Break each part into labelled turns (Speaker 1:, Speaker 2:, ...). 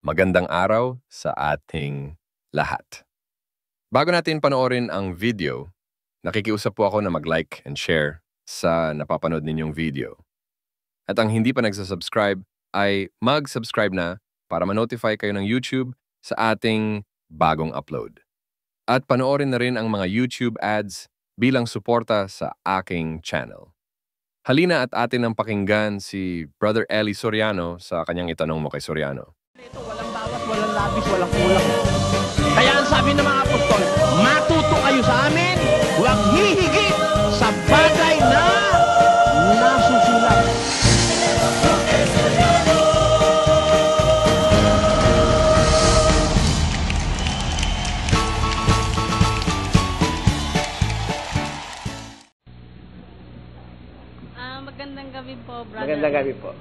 Speaker 1: Magandang araw sa ating lahat. Bago natin panoorin ang video, nakikiusap po ako na mag-like and share sa napapanood ninyong video. At ang hindi pa nagsasubscribe ay mag-subscribe na para ma-notify kayo ng YouTube sa ating bagong upload. At panoorin na rin ang mga YouTube ads bilang suporta sa aking channel. Halina at atin ang pakinggan si Brother Eli Soriano sa kanyang itanong mo kay Soriano.
Speaker 2: Ito, walang bawat, walang labis, walang kulang. Kaya ang sabi ng mga apostol, matuto kayo sa amin, huwag hihigit sa bagay na nasusulat.
Speaker 3: Magandang gabi po, brother.
Speaker 2: Magandang gabi po.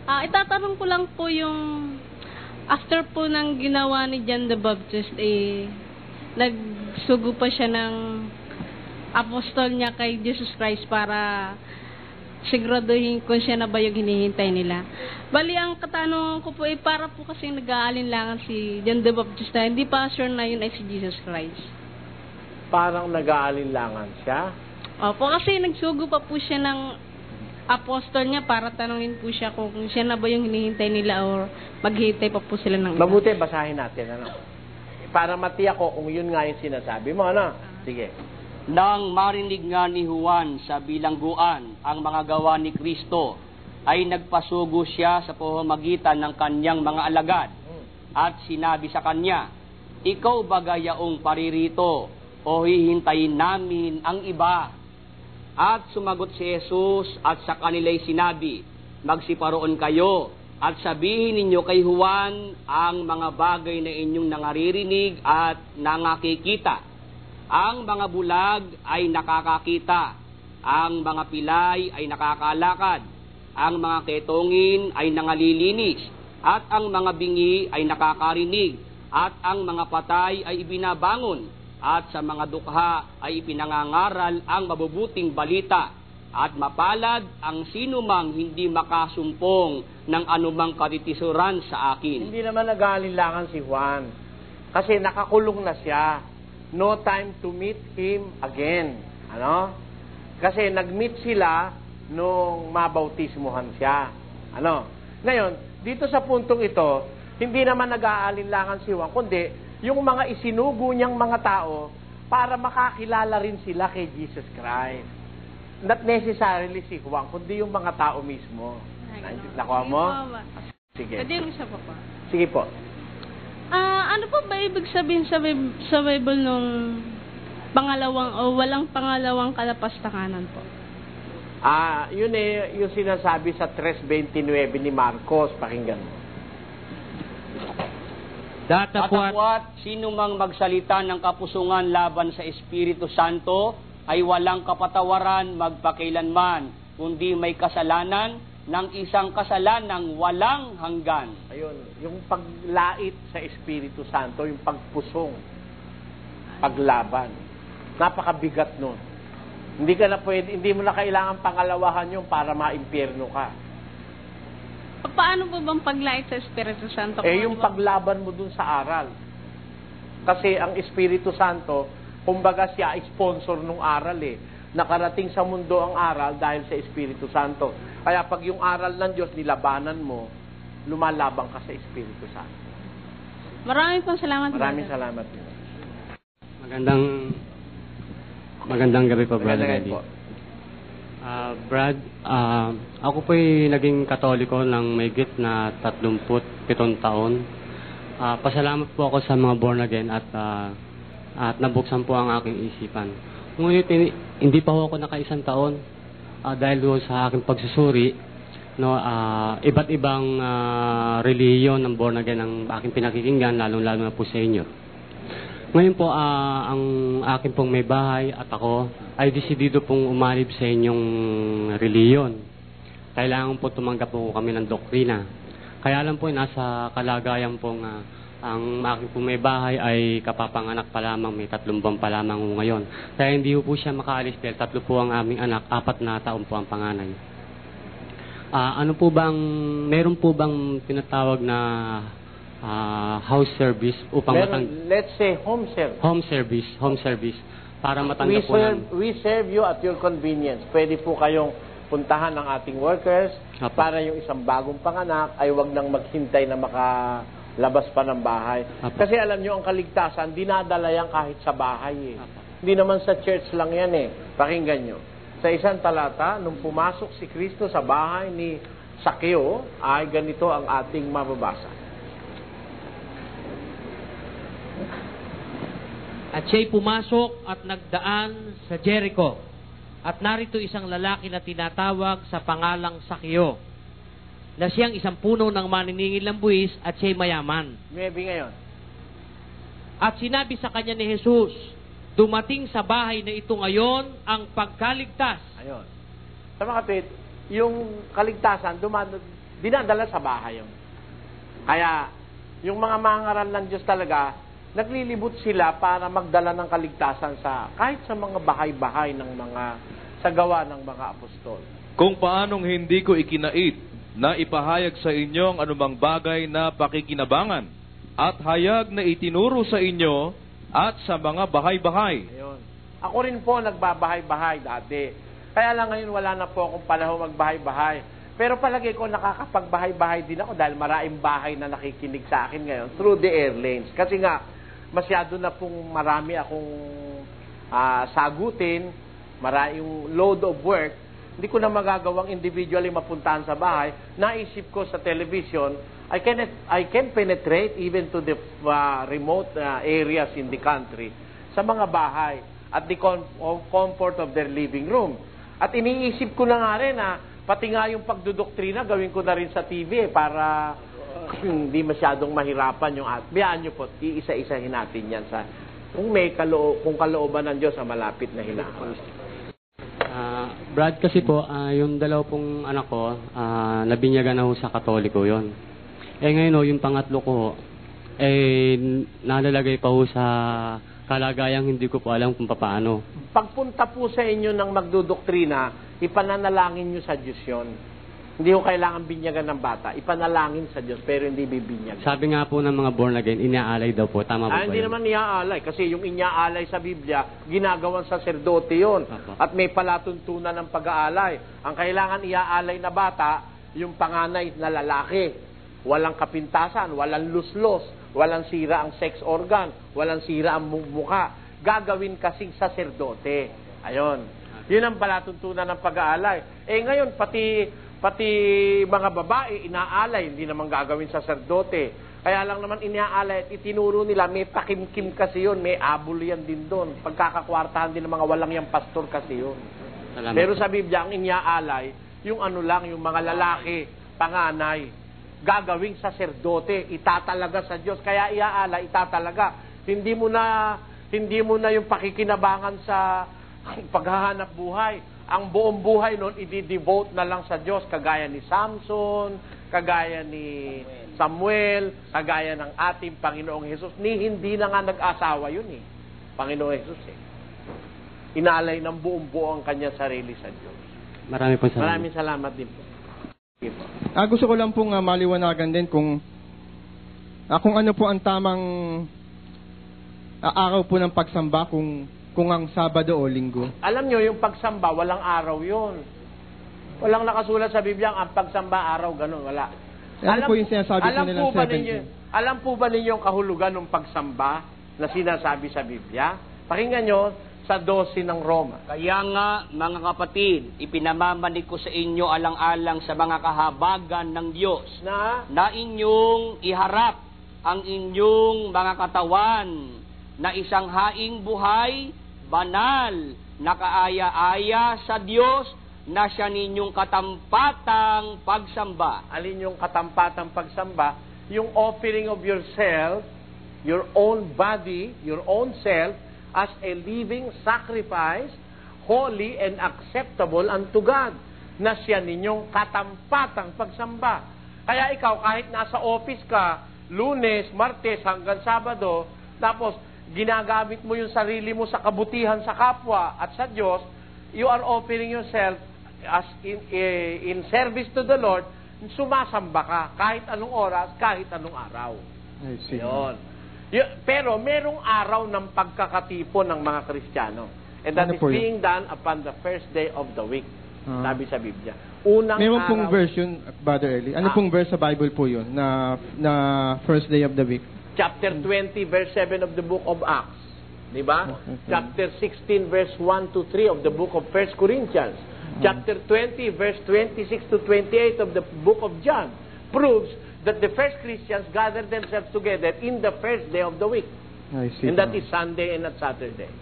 Speaker 3: Itatanong ko lang po yung after po ng ginawa ni John the Baptist, nagsugo pa siya ng apostol niya kay Jesus Christ para siguraduhin kung siya na ba yung hinihintay nila. Bali, ang katanungan ko po para po kasi nag-aalinlangan si John the Baptist na hindi pa sure na yun ay si Jesus Christ.
Speaker 2: Parang nag-aalinlangan siya?
Speaker 3: Opo, kasi nagsugo pa po siya ng apostol niya para tanungin po siya kung siya na ba yung hinihintay nila or maghihintay pa po sila ng iba.
Speaker 2: Mabuti, basahin natin, ano? Para matiyak ko kung yun nga yung sinasabi mo, ano? Sige.
Speaker 4: Nang marinig nga ni Juan sa bilangguan ang mga gawa ni Kristo, ay nagpasugo siya sa pamamagitan ng kanyang mga alagad at sinabi sa kanya, "Ikaw ba gayaong paririto o hihintayin namin ang iba?" At sumagot si Jesus at sa kanila'y sinabi, "Magsiparoon kayo at sabihin ninyo kay Juan ang mga bagay na inyong nangaririnig at nangakikita. Ang mga bulag ay nakakakita, ang mga pilay ay nakakalakad, ang mga ketongin ay nangalilinis, at ang mga bingi ay nakakarinig, at ang mga patay ay ibinabangon, at sa mga dukha ay ipinangangaral ang mabubuting balita, at mapalad ang sinumang hindi makasumpong ng anumang katitisuran sa akin."
Speaker 2: Hindi naman nag-aalinlangan si Juan. Kasi nakakulong na siya. No time to meet him again. Ano? Kasi nag-meet sila nung mabautismuhan siya. Ano? Ngayon, dito sa puntong ito, hindi naman nag-aalinlangan si Juan, kundi yung mga isinugo niyang mga tao para makakilala rin sila kay Jesus Christ. Not necessarily si Juan, kundi yung mga tao mismo. Nakuha mo? Sige.
Speaker 3: Pwede yung isa pa po.
Speaker 2: Sige po.
Speaker 3: Ano po ba ibig sabihin sa Bible nung pangalawang o walang pangalawang kalapastanganan po?
Speaker 2: Yun yung sinasabi sa 3:29 ni Marcos. Pakinggan mo.
Speaker 4: Datapwat, sino mang magsalita ng kapusungan laban sa Espiritu Santo ay walang kapatawaran magpakailanman, kundi may kasalanan ng isang kasalanang walang hanggan.
Speaker 2: Ayun, yung paglait sa Espiritu Santo, yung pagpusong, paglaban. Napakabigat nun. Hindi mo na kailangan pangalawahan yun para maimpyerno ka.
Speaker 3: Paano po bang paglait sa Espiritu Santo?
Speaker 2: Yung paglaban mo dun sa aral. Kasi ang Espiritu Santo, kumbaga siya ay sponsor ng aral Nakarating sa mundo ang aral dahil sa Espiritu Santo. Kaya pag yung aral ng Diyos nilabanan mo, lumalabang ka sa Espiritu Santo.
Speaker 3: Maraming pong salamat.
Speaker 2: Maraming salamat.
Speaker 5: Magandang gabi po, Brother
Speaker 2: Magandang gabi
Speaker 5: Eddie.
Speaker 2: po.
Speaker 5: Brad, ako po'y naging Katoliko ng mahigit na 37 taon. Pasalamat po ako sa mga born again at nabuksan po ang aking isipan. Ngunit hindi pa ako nakaisang taon dahil doon sa aking pagsusuri, iba't ibang relihiyon ng born again ang aking pinakikinggan, lalong-lalo na po sa inyo. Ngayon po, ang akin pong may bahay at ako ay desidido pong umalib sa inyong reliyon. Kailangan po tumanggap po kami ng doktrina. Kaya lang po, nasa kalagayan pong ang aking pong may bahay ay kapapanganak pa lamang, may 3 buwan pa lamang ngayon. Kaya hindi po siya makaalis dahil 3 po ang aming anak, 4 na taon po ang panganay. Meron po bang tinatawag na house service upang
Speaker 2: Meron, let's say home service.
Speaker 5: home service para matanggap po namin.
Speaker 2: We serve you at your convenience. Pwede po kayong puntahan ng ating workers
Speaker 5: Apo.
Speaker 2: para yung isang bagong panganak ay wag nang maghintay na makalabas pa ng bahay.
Speaker 5: Apo.
Speaker 2: Kasi alam nyo, ang kaligtasan, dinadala yan kahit sa bahay.
Speaker 5: Apo.
Speaker 2: Hindi naman sa church lang yan eh. Pakinggan nyo. Sa isang talata, nung pumasok si Kristo sa bahay ni Sakeo, ay ganito ang ating mababasa.
Speaker 6: At siya'y pumasok at nagdaan sa Jericho. At narito isang lalaki na tinatawag sa pangalang Sakeo, na siyang isang puno ng maniningil ng buwis at siya'y mayaman.
Speaker 2: Maybe ngayon.
Speaker 6: At sinabi sa kanya ni Jesus, dumating sa bahay na ito ngayon ang pagkaligtas.
Speaker 2: Ayun. Sa mga kapit, yung kaligtasan, dinadala sa bahay yun. Kaya, yung mga mangaral ng Diyos talaga, naglilibot sila para magdala ng kaligtasan sa kahit sa mga bahay-bahay ng mga sa gawa ng mga apostol.
Speaker 7: Kung paanong hindi ko ikinait na ipahayag sa inyo ang anumang bagay na pakikinabangan at hayag na itinuro sa inyo at sa mga bahay-bahay.
Speaker 2: Ayun. Ako rin po nagbabahay-bahay dati. Kaya lang ngayon wala na po akong panahon magbahay-bahay. Pero palagi ko nakakapagbahay-bahay din ako dahil maraming bahay na nakikinig sa akin ngayon through the airlanes. Kasi nga, masyado na pong marami akong sagutin, maraming load of work, hindi ko na magagawang individually mapuntahan sa bahay. Naisip ko sa television, I can penetrate even to the remote areas in the country sa mga bahay at the comfort of their living room. At iniisip ko na nga rin na pati nga yung pagdudoktrina, gawin ko na rin sa TV para hindi masyadong mahirapan yung biyaan nyo po, iisa-isahin natin yan sa kung kalooban ng Diyos sa malapit na hinaharap.
Speaker 5: Brad, kasi po, yung dalaw pong anak ko, nabinyagan na ho sa Katoliko yon. Ngayon yung pangatlo ko, nalalagay pa ho sa kalagayang hindi ko po alam kung paano.
Speaker 2: Pagpunta po sa inyo ng magdudoktrina, ipananalangin nyo sa Diyos yun. Hindi ko kailangan binyagan ng bata. Ipanalangin sa Diyos, pero hindi bibinyagan.
Speaker 5: Sabi nga po ng mga born again, inaalay daw po. Tama po ba
Speaker 2: hindi
Speaker 5: yun?
Speaker 2: naman iaalay. Kasi yung inyaalay sa Biblia, ginagawang saserdote yun. At may palatuntunan ng pag-aalay. Ang kailangan iaalay na bata, yung panganay na lalaki. Walang kapintasan, walang luslos, walang sira ang sex organ, walang sira ang mukha. Gagawin kasing saserdote. Ayon. Yun ang palatuntunan ng pag-aalay. Ngayon, pati mga babae, inaalay, hindi naman gagawin saserdote. Kaya lang naman inaalay at itinuro nila, may pakimkim kasi yun, may abul yan din doon. Pagkakakwartahan din ng mga walang yung pastor kasi yun. Salamat. Pero sa Biblia, ang inaalay, yung ano lang, yung mga lalaki, panganay, gagawing saserdote, itatalaga sa Diyos. Kaya iaalay, itatalaga. Hindi mo na yung pakikinabangan sa paghahanap buhay. Ang buong buhay nun, i-devote na lang sa Diyos, kagaya ni Samson, kagaya ni Samuel, kagaya ng ating Panginoong Jesus. Hindi na nga nag-asawa yun Panginoong Jesus Inalay ng buong buo ang kanyang sarili sa Diyos. Maraming salamat din po.
Speaker 8: Gusto ko lang pong maliwanagan din kung ano po ang tamang araw po ng pagsamba kung ang Sabado o Linggo. Alam nyo, yung pagsamba, walang araw yun. Walang nakasulat sa Biblia ang pagsamba araw, ganun, wala. Ano po yung sinasabi po nilang 17? Alam po ba ninyo yung kahulugan ng pagsamba na sinasabi sa Biblia? Pakinggan nyo sa 12 ng Roma.
Speaker 4: Kaya nga, mga kapatid, ipinamamanig ko sa inyo alang-alang sa mga kahabagan ng Diyos na inyong iharap ang inyong mga katawan na isang haing buhay, banal, nakaaya-aya sa Diyos na siya ninyong katampatang pagsamba.
Speaker 2: Alin yung katampatang pagsamba? Yung offering of yourself, your own body, your own self, as a living sacrifice, holy and acceptable unto God, na siya ninyong katampatang pagsamba. Kaya ikaw, kahit nasa office ka, Lunes, Martes, hanggang Sabado, tapos ginagamit mo yung sarili mo sa kabutihan sa kapwa at sa Diyos, you are offering yourself as in service to the Lord, sumasamba ka kahit anong oras, kahit anong araw.
Speaker 8: I see.
Speaker 2: Yun. Pero merong araw ng pagkakatipon ng mga Kristiyano. And that
Speaker 8: Ano
Speaker 2: is
Speaker 8: po yun?
Speaker 2: being done upon the first day of the week. Sabi sa Biblia. Unang
Speaker 8: Meron
Speaker 2: araw.
Speaker 8: pong version, Brother Eli. Ano pong verse sa Bible po yun na first day of the week?
Speaker 2: Chapter 20, verse 7 of the book of Acts. Diba? Chapter 16, verse 1 to 3 of the book of 1 Corinthians. Chapter 20, verse 26 to 28 of the book of John proves that the first Christians gathered themselves together in the first day of the week.
Speaker 8: I see.
Speaker 2: And that is Sunday and not Saturday.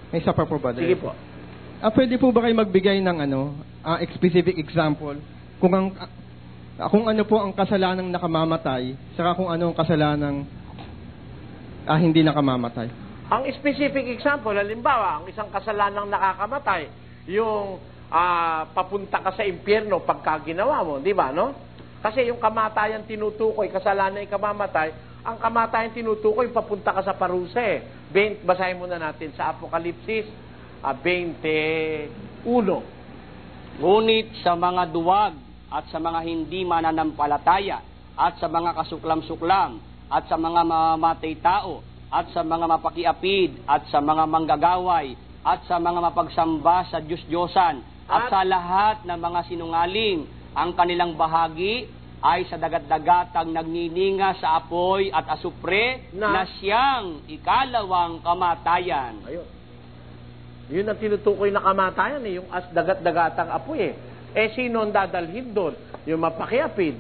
Speaker 8: May isa pa po, Brother
Speaker 2: Sige
Speaker 8: Eli.
Speaker 2: po.
Speaker 8: Pwede po ba kayo magbigay ng specific example kung ano po ang kasalanang nakamamatay, saka kung ano ang kasalanang hindi nakamamatay?
Speaker 2: Ang specific example, halimbawa, ang isang kasalanang nakakamatay, yung papunta ka sa impyerno pagka ginawa mo, di ba, no? Kasi yung kamatayan tinutukoy, kasalanan ikamamatay, ang kamatayan tinutukoy, papunta ka sa parusa eh. Basahin muna natin sa Apokalipsis 21.
Speaker 4: Ngunit sa mga duwag at sa mga hindi mananampalataya at sa mga kasuklam-suklam at sa mga mamamatay tao at sa mga mapakiapid at sa mga manggagaway at sa mga mapagsamba sa Diyos-Diyosan at sa lahat ng mga sinungaling, ang kanilang bahagi ay sa dagat-dagatang nagnininga sa apoy at asupre na siyang ikalawang kamatayan.
Speaker 2: Ayun. Yun ang tinutukoy na kamatayan eh, yung dagat-dagatang apoy eh. Sino ang dadalhin doon? Yung mapakiapid.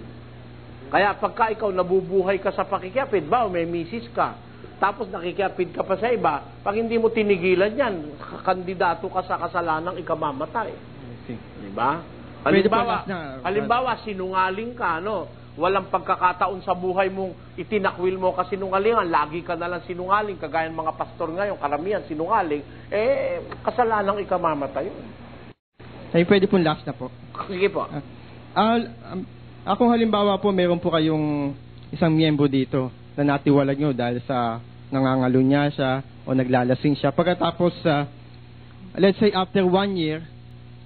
Speaker 2: Kaya pagka ikaw nabubuhay ka sa pakikiapid, may misis ka, tapos nakikiapid ka pa sa iba, pag hindi mo tinigilan yan, kandidato ka sa kasalanang ikamamatay. Diba? Halimbawa, sinungaling ka, no? Walang pagkakataon sa buhay mong itinakwil mo ka sinungalingan, lagi ka nalang sinungaling, kagaya ng mga pastor ngayon, karamihan sinungaling, kasalanang ikamamatay yun.
Speaker 8: Ay, pwede pong last na po.
Speaker 2: Sige po.
Speaker 8: Akong halimbawa po, meron po kayong isang miyembro dito na natiwalag nyo dahil sa nangangalo niya siya o naglalasing siya. Pagkatapos, let's say after 1 year,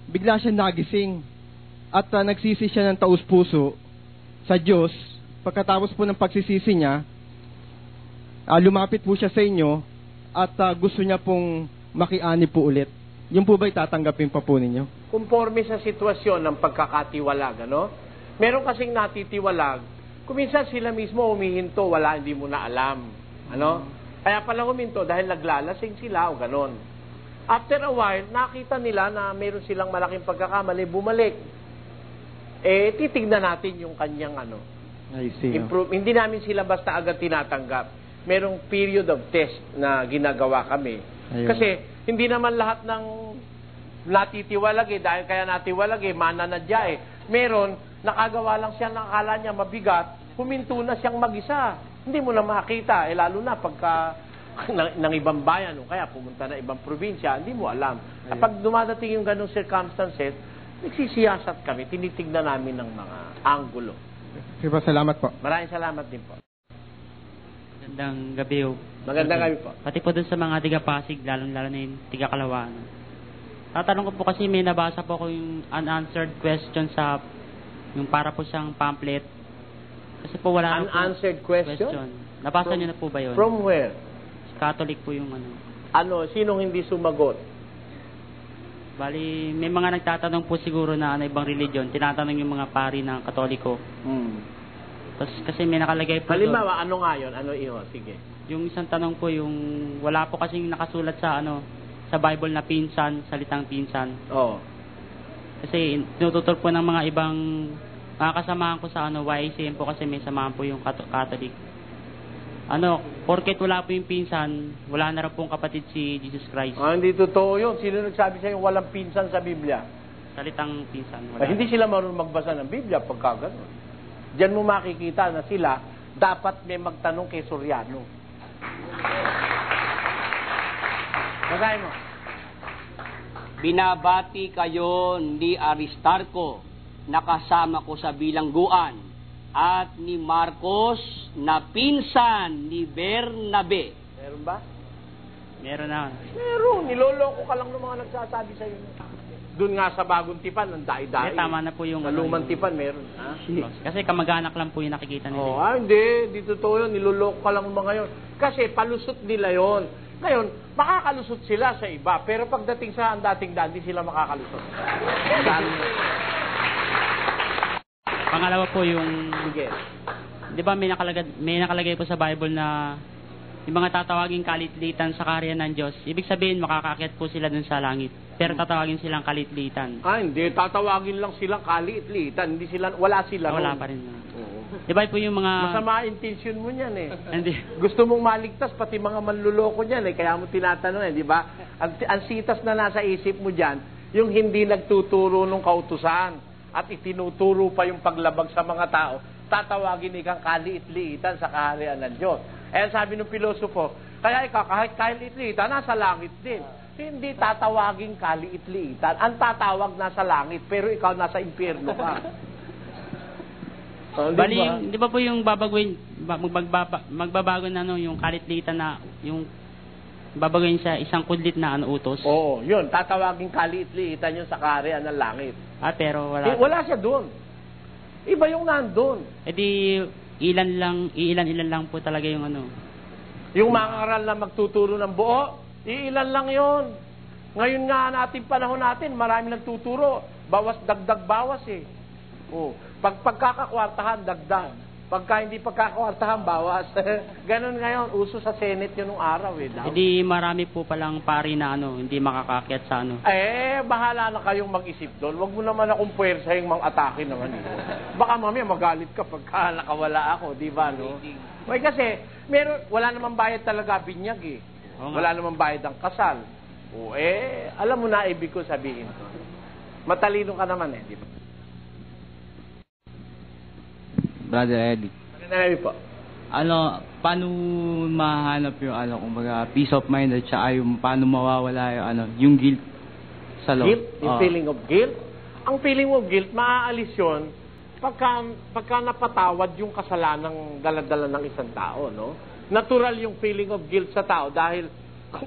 Speaker 8: bigla siya nagising at nagsisi siya ng taus-puso sa Diyos. Pagkatapos po ng pagsisisi niya, lumapit po siya sa inyo at gusto niya pong makiani po ulit. Yung po ba'y tatanggapin pa po ninyo?
Speaker 2: Conforme sa sitwasyon ng pagkakatiwalag, ano? Meron kasing natitiwalag, kuminsan sila mismo humihinto, hindi mo na alam. Ano? Kaya pala huminto dahil naglalasing sila o ganon. After a while, nakita nila na meron silang malaking pagkakamali, bumalik. Titignan natin yung kanyang
Speaker 8: I see.
Speaker 2: Hindi namin sila basta agad tinatanggap. Merong period of test na ginagawa kami.
Speaker 8: Ayun.
Speaker 2: Kasi hindi naman lahat ng natitiwalag dahil kaya natiwalag mananadya Meron, nakagawa lang siya ng akala niya mabigat, huminto na siyang mag-isa. Hindi mo na makita, lalo na pagka ng ibang bayan o kaya pumunta na ibang probinsya, hindi mo alam. Kapag dumadating yung ganong circumstances, nagsisiyasat kami, tinitignan namin ng mga anggulo.
Speaker 8: Salamat po.
Speaker 2: Maraming salamat din po.
Speaker 9: Magandang gabi.
Speaker 2: Magandang gabi po.
Speaker 9: Pati po dun sa mga tiga-Pasig, lalo-lalo na yung tiga-Kalawaan. Tatanong ko po kasi may nabasa po ko yung unanswered question sa yung para po siyang pamphlet. Kasi po wala
Speaker 2: unanswered question?
Speaker 9: Nabasa niyo na po ba yun?
Speaker 2: From where?
Speaker 9: Catholic po yung
Speaker 2: Sinong hindi sumagot?
Speaker 9: Bali, may mga nagtatanong po siguro na ibang religion. Tinatanong yung mga pari ng Katoliko. Tapos kasi may nakalagay po
Speaker 2: halimbawa, ano nga yun? Ano iho? Sige.
Speaker 9: Yung isang tanong po, yung wala po kasing nakasulat sa sa Bible na pinsan, salitang pinsan.
Speaker 2: Oo.
Speaker 9: Kasi tinututol po ng mga ibang mga kasamahan ko sa YACM po kasi may samahan po yung Catholic. Porket wala po yung pinsan, wala na rin pong kapatid si Jesus Christ.
Speaker 2: Hindi totoo yun. Sino nagsabi sa'yo walang pinsan sa Biblia?
Speaker 9: Salitang pinsan. Wala.
Speaker 2: Hindi sila marunong magbasa ng Biblia pagka gano'n. Diyan mo makikita na sila dapat may magtanong kay Soriano. Basahin mo.
Speaker 4: Binabati kayo ni Aristarco, nakasama ko sa bilangguan, at ni Marcos na pinsan ni Bernabe.
Speaker 2: Meron ba?
Speaker 9: Meron na.
Speaker 2: Meron. Niloloko ka lang ng mga nagsasabi sa'yo. Doon nga sa Bagong Tipan, ang dai-dai.
Speaker 9: Tama na po yung...
Speaker 2: Sa Lumang Tipan, meron. Ha?
Speaker 9: Kasi kamag-anak lang po yung nakikita nila.
Speaker 2: Hindi. Di totoo yun. Niloloko ka lang mga yun. Kasi palusot nila yon. Ngayon, makakalusot sila sa iba. Pero pagdating sa ang dating daan, di sila makakalusot.
Speaker 9: Pangalawa po yung...
Speaker 2: Sige.
Speaker 9: Di ba may nakalagay po sa Bible na yung mga tatawaging kalitlitan sa kaharian ng Diyos, ibig sabihin makakaakyat po sila dun sa langit. Pero tatawagin silang kalitlitan.
Speaker 2: Hindi. Tatawagin lang silang kalitlitan. Hindi sila, wala sila.
Speaker 9: Wala pa rin. Di ba po yung mga...
Speaker 2: Masama intensyon mo niyan eh.
Speaker 9: Hindi.
Speaker 2: Gusto mong maligtas, pati mga manluloko niyan eh. Kaya mo tinatanong di ba? Ang sitas na nasa isip mo diyan, yung hindi nagtuturo ng kautusan at itinuturo pa yung paglabag sa mga tao, tatawagin ikang kaliit-liitan sa kaharian ng Diyos. Eh sabi ng pilosopo, kaya ikaw kahit kaliit-liitan, nasa langit din. Hindi tatawagin kaliit-liitan. Ang tatawag nasa langit, pero ikaw nasa impyerno ka.
Speaker 9: Bali, di ba po yung magbabago na yung kalitlitan na yung babaguhin sa isang kudlit na utos?
Speaker 2: Oo, yun. Tatawagin kaliit-liitan yun sa kaharian ng langit.
Speaker 9: Pero wala.
Speaker 2: Wala siya doon. Iba yung nandun.
Speaker 9: Di ilan lang po talaga yung
Speaker 2: Yung mga aral na magtuturo ng buo, ilan lang yon. Ngayon nga natin panahon natin, marami nagtuturo. Dagdag bawas eh. Pagkakakwartahan, dagdag. Pagka hindi pagkakwartahan, bawas. Ganon ngayon, uso sa Senate yun nung araw eh.
Speaker 9: Hindi marami po palang pari na hindi makakakyat sa
Speaker 2: bahala na kayong mag-isip doon. Huwag mo naman akong puwersa yung mga atake naman. Baka mamaya magalit ka pagka nakawala ako, di ba, no? Kasi, wala namang bayad talaga binyag eh. Wala namang bayad ang kasal. Alam mo na ibig ko sabihin to. Matalino ka naman eh, di ba?
Speaker 10: Brother Eddie.
Speaker 2: Po.
Speaker 10: Paano mahanap yung kumbaga peace of mind at saka yung paano mawawala yung guilt sa loob?
Speaker 2: Guilt? Yung feeling of guilt? Ang feeling of guilt, maaalis yun pagka napatawad yung kasalanang dala-dala ng isang tao, no? Natural yung feeling of guilt sa tao dahil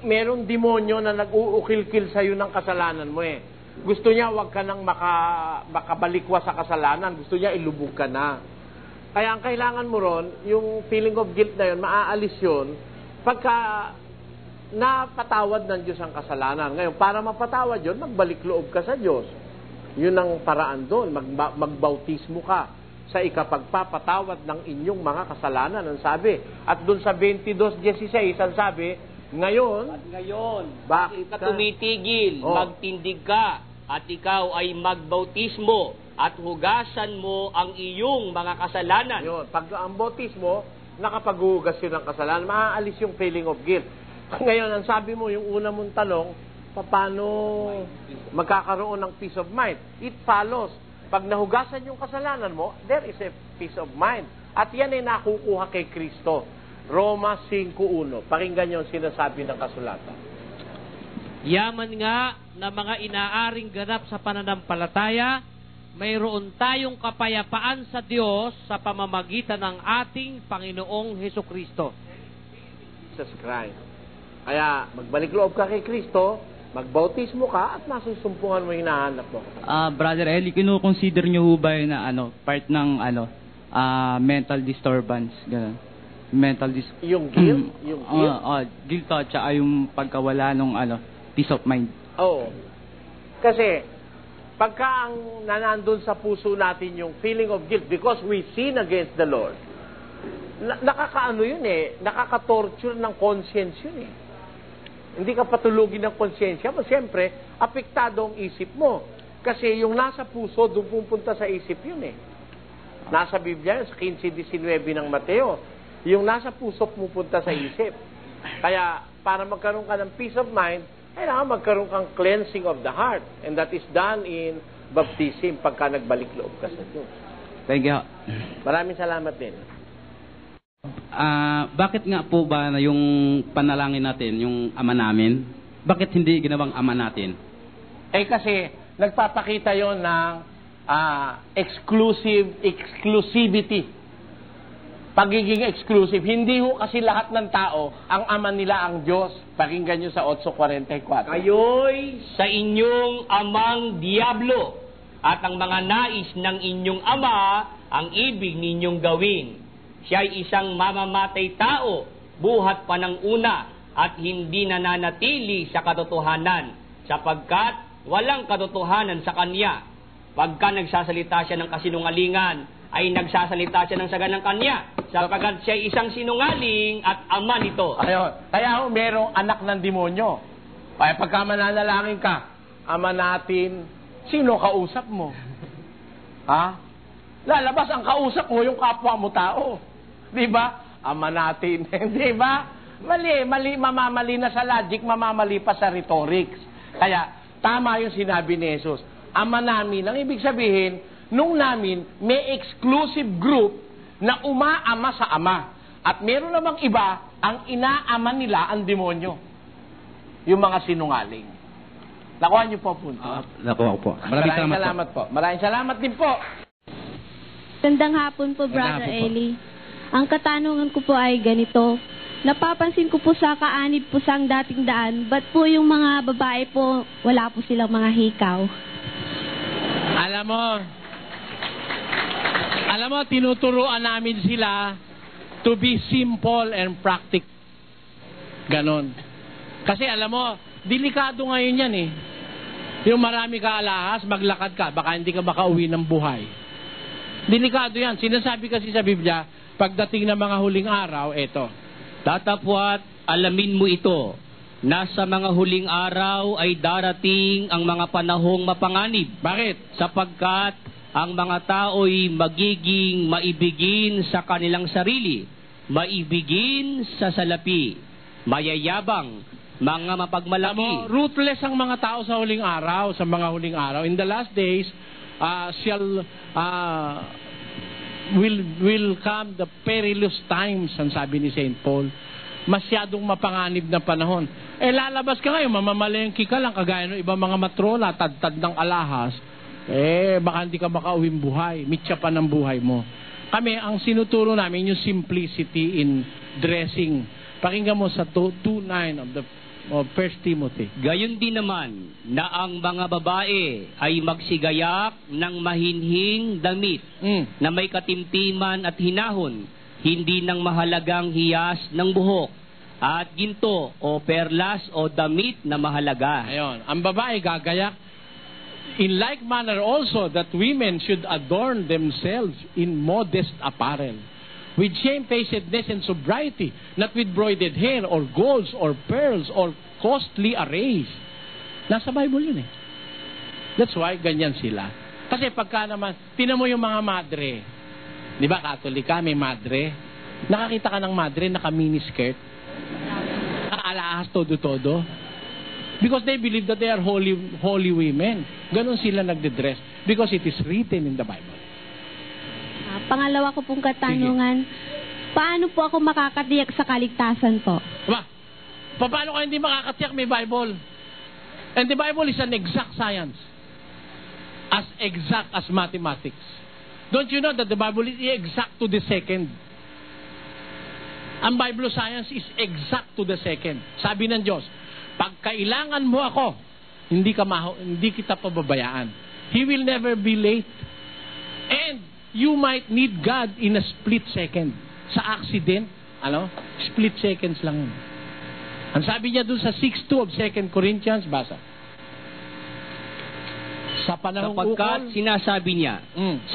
Speaker 2: merong demonyo na nag-uukil-kil sa'yo ng kasalanan mo eh. Gusto niya wag ka nang makabalikwa sa kasalanan. Gusto niya ilubog ka na. Kaya ang kailangan mo ron, yung feeling of guilt na yun, maaalis yun pagka napatawad ng Diyos ang kasalanan. Ngayon, para mapatawad yun, magbalik loob ka sa Diyos. Yun ang paraan doon. Magbautismo ka sa ikapagpapatawad ng inyong mga kasalanan. Ang sabi. At doon sa 22:16, ang sabi, ngayon,
Speaker 4: bakit ka tumitigil, magtindig ka, at ikaw ay magbautismo, at hugasan mo ang iyong mga kasalanan.
Speaker 2: Yun. Pag ang bautismo, nakapaghugas yun ng kasalanan, maaalis yung feeling of guilt. Ngayon, ang sabi mo, yung una mong tanong, paano magkakaroon ng peace of mind? It follows. Pag nahugasan yung kasalanan mo, there is a peace of mind. At yan ay nakukuha kay Kristo. Roma 5:1. Pakinggan yung sinasabi ng kasulatan.
Speaker 6: Yaman nga na mga inaaring ganap sa pananampalataya, mayroon tayong kapayapaan sa Diyos sa pamamagitan ng ating Panginoong Hesukristo.
Speaker 2: Jesus Christ. Kaya, magbalik loob ka kay Kristo, magbautismo ka, at masusumpungan mo yung hinahanap mo.
Speaker 10: Brother Eli, kinukonsider nyo ba yun na part ng mental disturbance? Ganun.
Speaker 2: Yung guilt? Yung guilt?
Speaker 10: Guilt at saka yung pagkawala ng peace of mind.
Speaker 2: Oo. Kasi, pagka ang nanandun sa puso natin yung feeling of guilt because we sin against the Lord, nakakaano yun eh, nakaka-torture ng conscience yun eh. Hindi ka patulugin ng konsyensya mo, siyempre, apektado ang isip mo. Kasi yung nasa puso, doon pupunta sa isip yun eh. Nasa Biblia, sa 15:19 ng Mateo, yung nasa puso pupunta sa isip. Kaya, para magkaroon ka ng peace of mind, kailangan magkaroon kang cleansing of the heart. And that is done in baptism pagka nagbalik loob ka sa Diyos.
Speaker 10: Thank you.
Speaker 2: Maraming salamat din.
Speaker 10: Bakit nga po ba na yung panalangin natin, yung ama namin, bakit hindi ginawang ama natin?
Speaker 2: Kasi nagpapakita yon ng exclusivity. Pagiging exclusive. Hindi ho kasi lahat ng tao, ang ama nila ang Diyos. Pakinggan nyo sa 8:44.
Speaker 4: Kayo'y sa inyong amang Diablo, at ang mga nais ng inyong ama ang ibig ninyong gawin. Siya'y isang mamamatay tao, buhat pa ng una, at hindi nananatili sa katotohanan, sapagkat walang katotohanan sa kanya. Pagka nagsasalita siya ng kasinungalingan, ay nagsasalita siya ng saga ng kanya, sapagkat siya isang sinungaling at ama nito.
Speaker 2: Ayun. Kaya ho, merong anak ng demonyo. Kaya pagka mananalangin ka, ama natin, sino kausap mo? Ha? Lalabas ang kausap mo, yung kapwa mo tao. Di ba? Ama natin. Di ba? Mali, mamamali na sa logic, mamamali pa sa rhetorics. Kaya, tama yung sinabi ni Jesus. Ama namin, ang ibig sabihin, nung namin, may exclusive group na umaama sa ama. At meron namang iba, ang inaama nila ang demonyo. Yung mga sinungaling. Nakuha niyo po punto.
Speaker 11: Nakuha ko po. Maraming
Speaker 2: salamat po. Maraming salamat din po.
Speaker 12: Gandang hapon po, Brother Eli. Ang katanungan ko po ay ganito. Napapansin ko po sa kaanib po sang dating daan, ba't po yung mga babae po, wala po silang mga hikaw?
Speaker 13: Alam mo, tinuturuan namin sila to be simple and practical. Ganon. Kasi alam mo, delikado ngayon yan eh. Yung marami ka alahas, maglakad ka, baka hindi ka makauwi ng buhay. Delikado yan. Sinasabi kasi sa Biblia, pagdating ng mga huling araw, eto.
Speaker 4: Tatapwat, alamin mo ito, na sa mga huling araw ay darating ang mga panahong mapanganib.
Speaker 13: Bakit?
Speaker 4: Sapagkat ang mga tao'y magiging maibigin sa kanilang sarili, maibigin sa salapi, mayayabang, mga mapagmalaki.
Speaker 13: Ruthless ang mga tao sa huling araw, sa mga huling araw. In the last days, will come the perilous times, ang sabi ni St. Paul. Masyadong mapanganib na panahon. Lalabas ka ngayon, mamamalengki ka lang, kagaya ng ibang mga matrola, tad-tad ng alahas, baka hindi ka makauwing buhay, mitya pa ng buhay mo. Kami, ang sinuturo namin, yung simplicity in dressing. Pakinggan mo sa 2:9 of 1 Timothy.
Speaker 4: Gayon din naman na ang mga babae ay magsigayak ng mahinhing damit na may katimtiman at hinahon, hindi ng mahalagang hiyas ng buhok at ginto o perlas o damit na mahalaga.
Speaker 13: Ayon, ang babae gagayak. In like manner also that women should adorn themselves in modest apparel, with shamefacedness and sobriety, not with broidered hair or golds or pearls or costly arrays. Nasa Bible yun eh. That's why ganyan sila. Kasi pagka naman, tinan mo yung mga madre. Di ba, Katolika, may madre. Nakakita ka ng madre, naka-miniskirt. Naka-alahas todo-todo. Because they believe that they are holy women. Ganon sila nagde-dress. Because it is written in the Bible.
Speaker 12: Pangalawa ko pong katanungan, paano po ako makakatiyak sa kaligtasan po?
Speaker 13: Paano ka hindi makakatiyak? May Bible. And the Bible is an exact science. As exact as mathematics. Don't you know that the Bible is exact to the second? Ang Bible science is exact to the second. Sabi ng Diyos, pag kailangan mo ako, hindi kita pababayaan. He will never be late. And you might need God in a split second. Sa accident, split seconds lang yun. Ang sabi niya dun sa 6:2 of 2 Corinthians, basa. Sa panahong
Speaker 4: sapagkat
Speaker 13: ukol,
Speaker 4: sinasabi niya,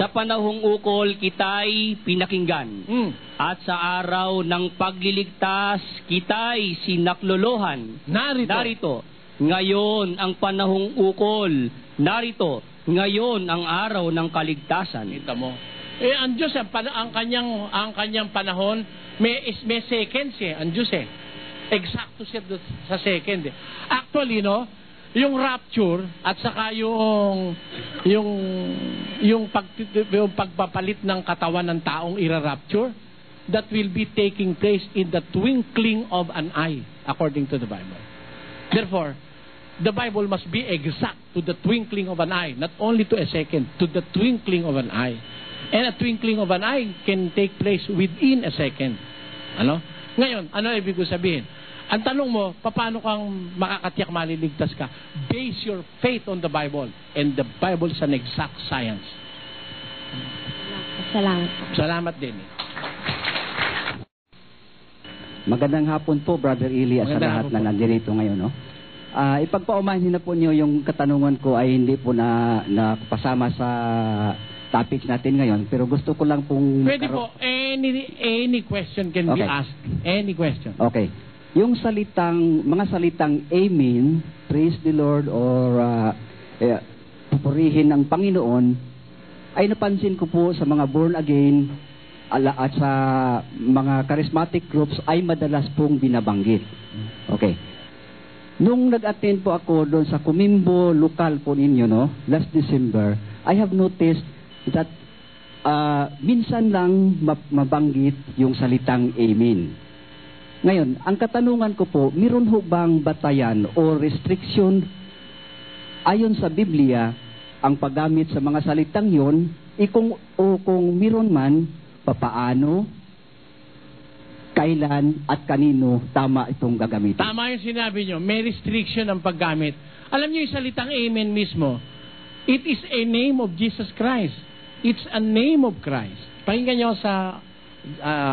Speaker 4: sa panahong ukol kita'y pinakinggan, at sa araw ng pagliligtas kita'y sinaklolohan. Narito, ngayon ang panahong ukol, narito, ngayon ang araw ng kaligtasan.
Speaker 13: Kita mo. Ang Diyos, ang kanyang panahon, may seconds ang Diyos Eksakto siya sa second Actually, yung rapture at saka yung pagpapalit ng katawan ng taong ira-rapture, that will be taking place in the twinkling of an eye, according to the Bible. Therefore, the Bible must be exact to the twinkling of an eye, not only to a second, to the twinkling of an eye. And a twinkling of an eye can take place within a second. Ano? Ngayon, ano ibig ko sabihin? Ang tanong mo, paano kang makakatiyak maliligtas ka? Base your faith on the Bible. And the Bible is an exact science.
Speaker 12: Salamat.
Speaker 13: Salamat din.
Speaker 14: Magandang hapon po, Brother Eli, at sa lahat na nandirito ngayon. No? Ipagpaumanhin na po niyo yung katanungan ko ay hindi po na pasama sa topics natin ngayon, pero gusto ko lang pong...
Speaker 13: Pwede po, any question can be asked. Any question.
Speaker 14: Okay. Yung mga salitang amen, praise the Lord, or pupurihin ng Panginoon, ay napansin ko po sa mga born again at sa mga charismatic groups ay madalas pong binabanggit. Okay. Nung nag-attend po ako doon sa Kumimbo lokal po ninyo, no, last December, I have noticed that minsan lang mabanggit yung salitang amen. Ngayon, ang katanungan ko po, meron ho bang batayan o restriction ayon sa Biblia ang paggamit sa mga salitang yon, kung meron man, papaano, kailan, at kanino tama itong gagamitin?
Speaker 13: Tama yung sinabi nyo, may restriction ang paggamit. Alam nyo yung salitang amen mismo, it is a name of Jesus Christ. It's a name of Christ. Pakinggan nyo sa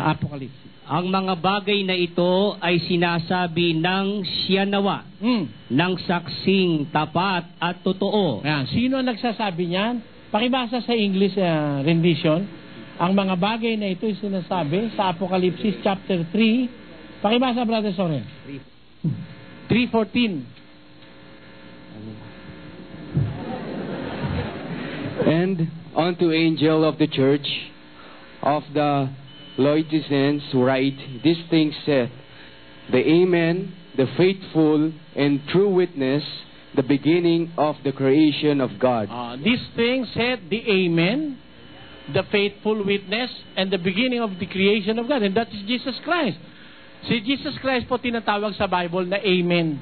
Speaker 13: Apocalypse.
Speaker 4: Ang mga bagay na ito ay sinasabi ng siya nawa, ng saksing tapat at totoo.
Speaker 13: Ayan. Sino nagsasabi niyan? Pakibasa sa English rendition. Ang mga bagay na ito ay sinasabi sa Apocalypse chapter 3. Pakibasa, Brother Soren. 3:14.
Speaker 15: And unto angel of the church of the Laodiceans write, these things saith, the Amen, the faithful and true witness, the beginning of the creation of God.
Speaker 13: These things said the Amen, the faithful witness, and the beginning of the creation of God. And that is Jesus Christ. Si Jesus Christ po tinatawag sa Bible na Amen.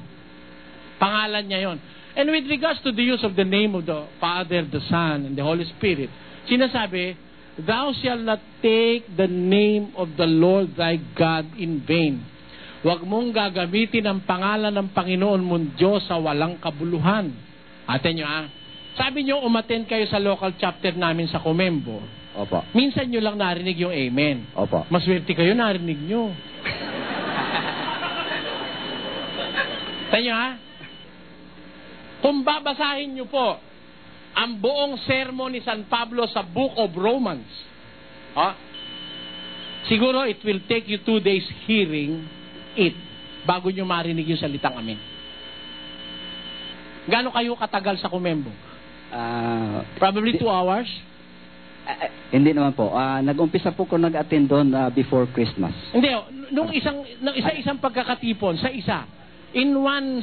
Speaker 13: Pangalan niya yon. And with regards to the use of the name of the Father, the Son, and the Holy Spirit, sinasabi, thou shalt not take the name of the Lord thy God in vain. Huwag mong gagamitin ang pangalan ng Panginoon mong Diyos sa walang kabuluhan. Atin nyo Sabi nyo, umattend kayo sa local chapter namin sa Comembo.
Speaker 14: Opo.
Speaker 13: Minsan nyo lang narinig yung amen.
Speaker 14: Opo.
Speaker 13: Maswerte kayo, narinig nyo. Tanyo Kung babasahin nyo po ang buong sermon ni San Pablo sa Book of Romans, siguro it will take you 2 days hearing it bago nyo marinig yung salitang amen. Gaano kayo katagal sa Comembo? Probably 2 hours?
Speaker 14: Hindi naman po. Nag-umpisa po ko nag-attend doon before Christmas.
Speaker 13: Hindi, nung isa-isang pagkakatipon, sa isa, in one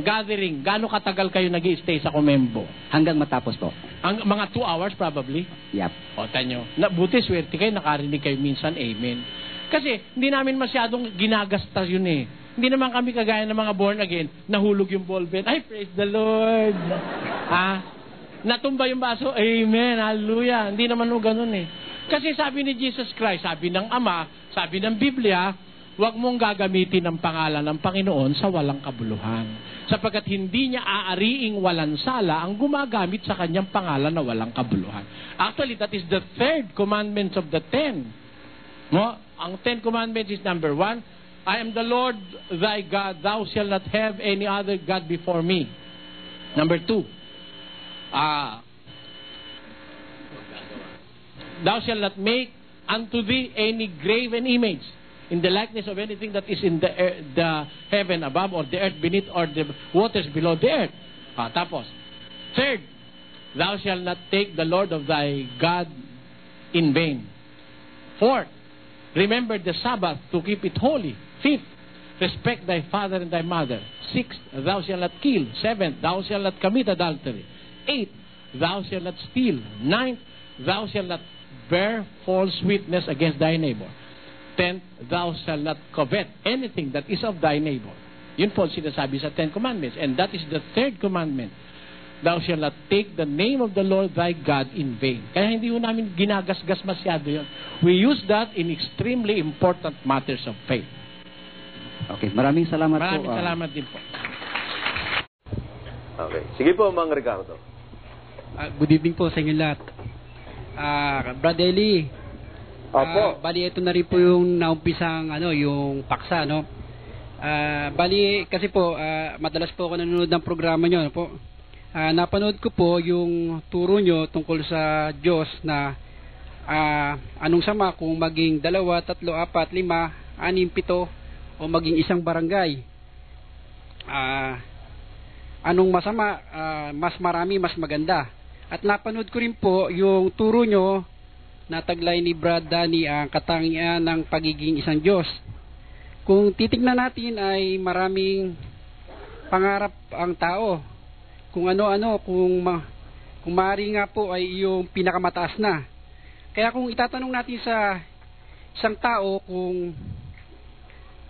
Speaker 13: gathering, gaano katagal kayo nag-i-stay sa Comembo?
Speaker 14: Hanggang matapos po.
Speaker 13: Mga 2 hours probably?
Speaker 14: Yep.
Speaker 13: O, tanyo. Buti swerte kayo, nakarinig kayo minsan, amen. Kasi, hindi namin masyadong ginagasta yun eh. Hindi naman kami kagaya ng mga born again, nahulog yung ballpen. Ay, praise the Lord! Natumba yung baso, amen, hallelujah. Hindi naman ganun eh. Kasi sabi ni Jesus Christ, sabi ng Ama, sabi ng Biblia, huwag mong gagamitin ang pangalan ng Panginoon sa walang kabuluhan. Sapagkat hindi niya aariing walang sala ang gumagamit sa kanyang pangalan na walang kabuluhan. Actually, that is the 3rd commandment of the 10. No? Ang 10 commandments is number 1, I am the Lord thy God, thou shalt not have any other God before me. Number 2, thou shalt not make unto thee any graven image in the likeness of anything that is in the heaven above, or the earth beneath, or the waters below the earth. Tapos, 3rd, thou shalt not take the Lord of thy God in vain. 4th, remember the Sabbath to keep it holy. 5th, respect thy father and thy mother. 6th, thou shalt not kill. 7th, thou shalt not commit adultery. 8th, thou shalt not steal. 9th, thou shalt not bear false witness against thy neighbor. 10th, thou shalt not covet anything that is of thy neighbor. Yun po sinasabi sa 10 commandments. And that is the 3rd commandment. thou shalt not take the name of the Lord thy God in vain. Kaya hindi ho namin ginagasgas masyado yun. We use that in extremely important matters of faith.
Speaker 14: Okay, maraming salamat po.
Speaker 13: Maraming salamat din po.
Speaker 1: Okay. Sige po, Mang Ricardo.
Speaker 16: Good evening po sa inyo lahat. Brad Eli.
Speaker 2: Opo.
Speaker 16: Bali, ito na rin po yung naumpisang yung paksa, no? Bali, kasi po, madalas po ako nanonood ng programa nyo, po. Napanood ko po yung turo nyo tungkol sa Diyos na anong sama kung maging 2, 3, 4, 5, 6, 7 o maging isang barangay. Anong masama, mas marami, mas maganda. At napanood ko rin po yung turo nyo na taglay ni Brad Danny, ang katangian ng pagiging isang Diyos. Kung titignan natin ay maraming pangarap ang tao. Kung ano-ano, kung maaari nga po ay yung pinakamataas na. Kaya kung itatanong natin sa isang tao kung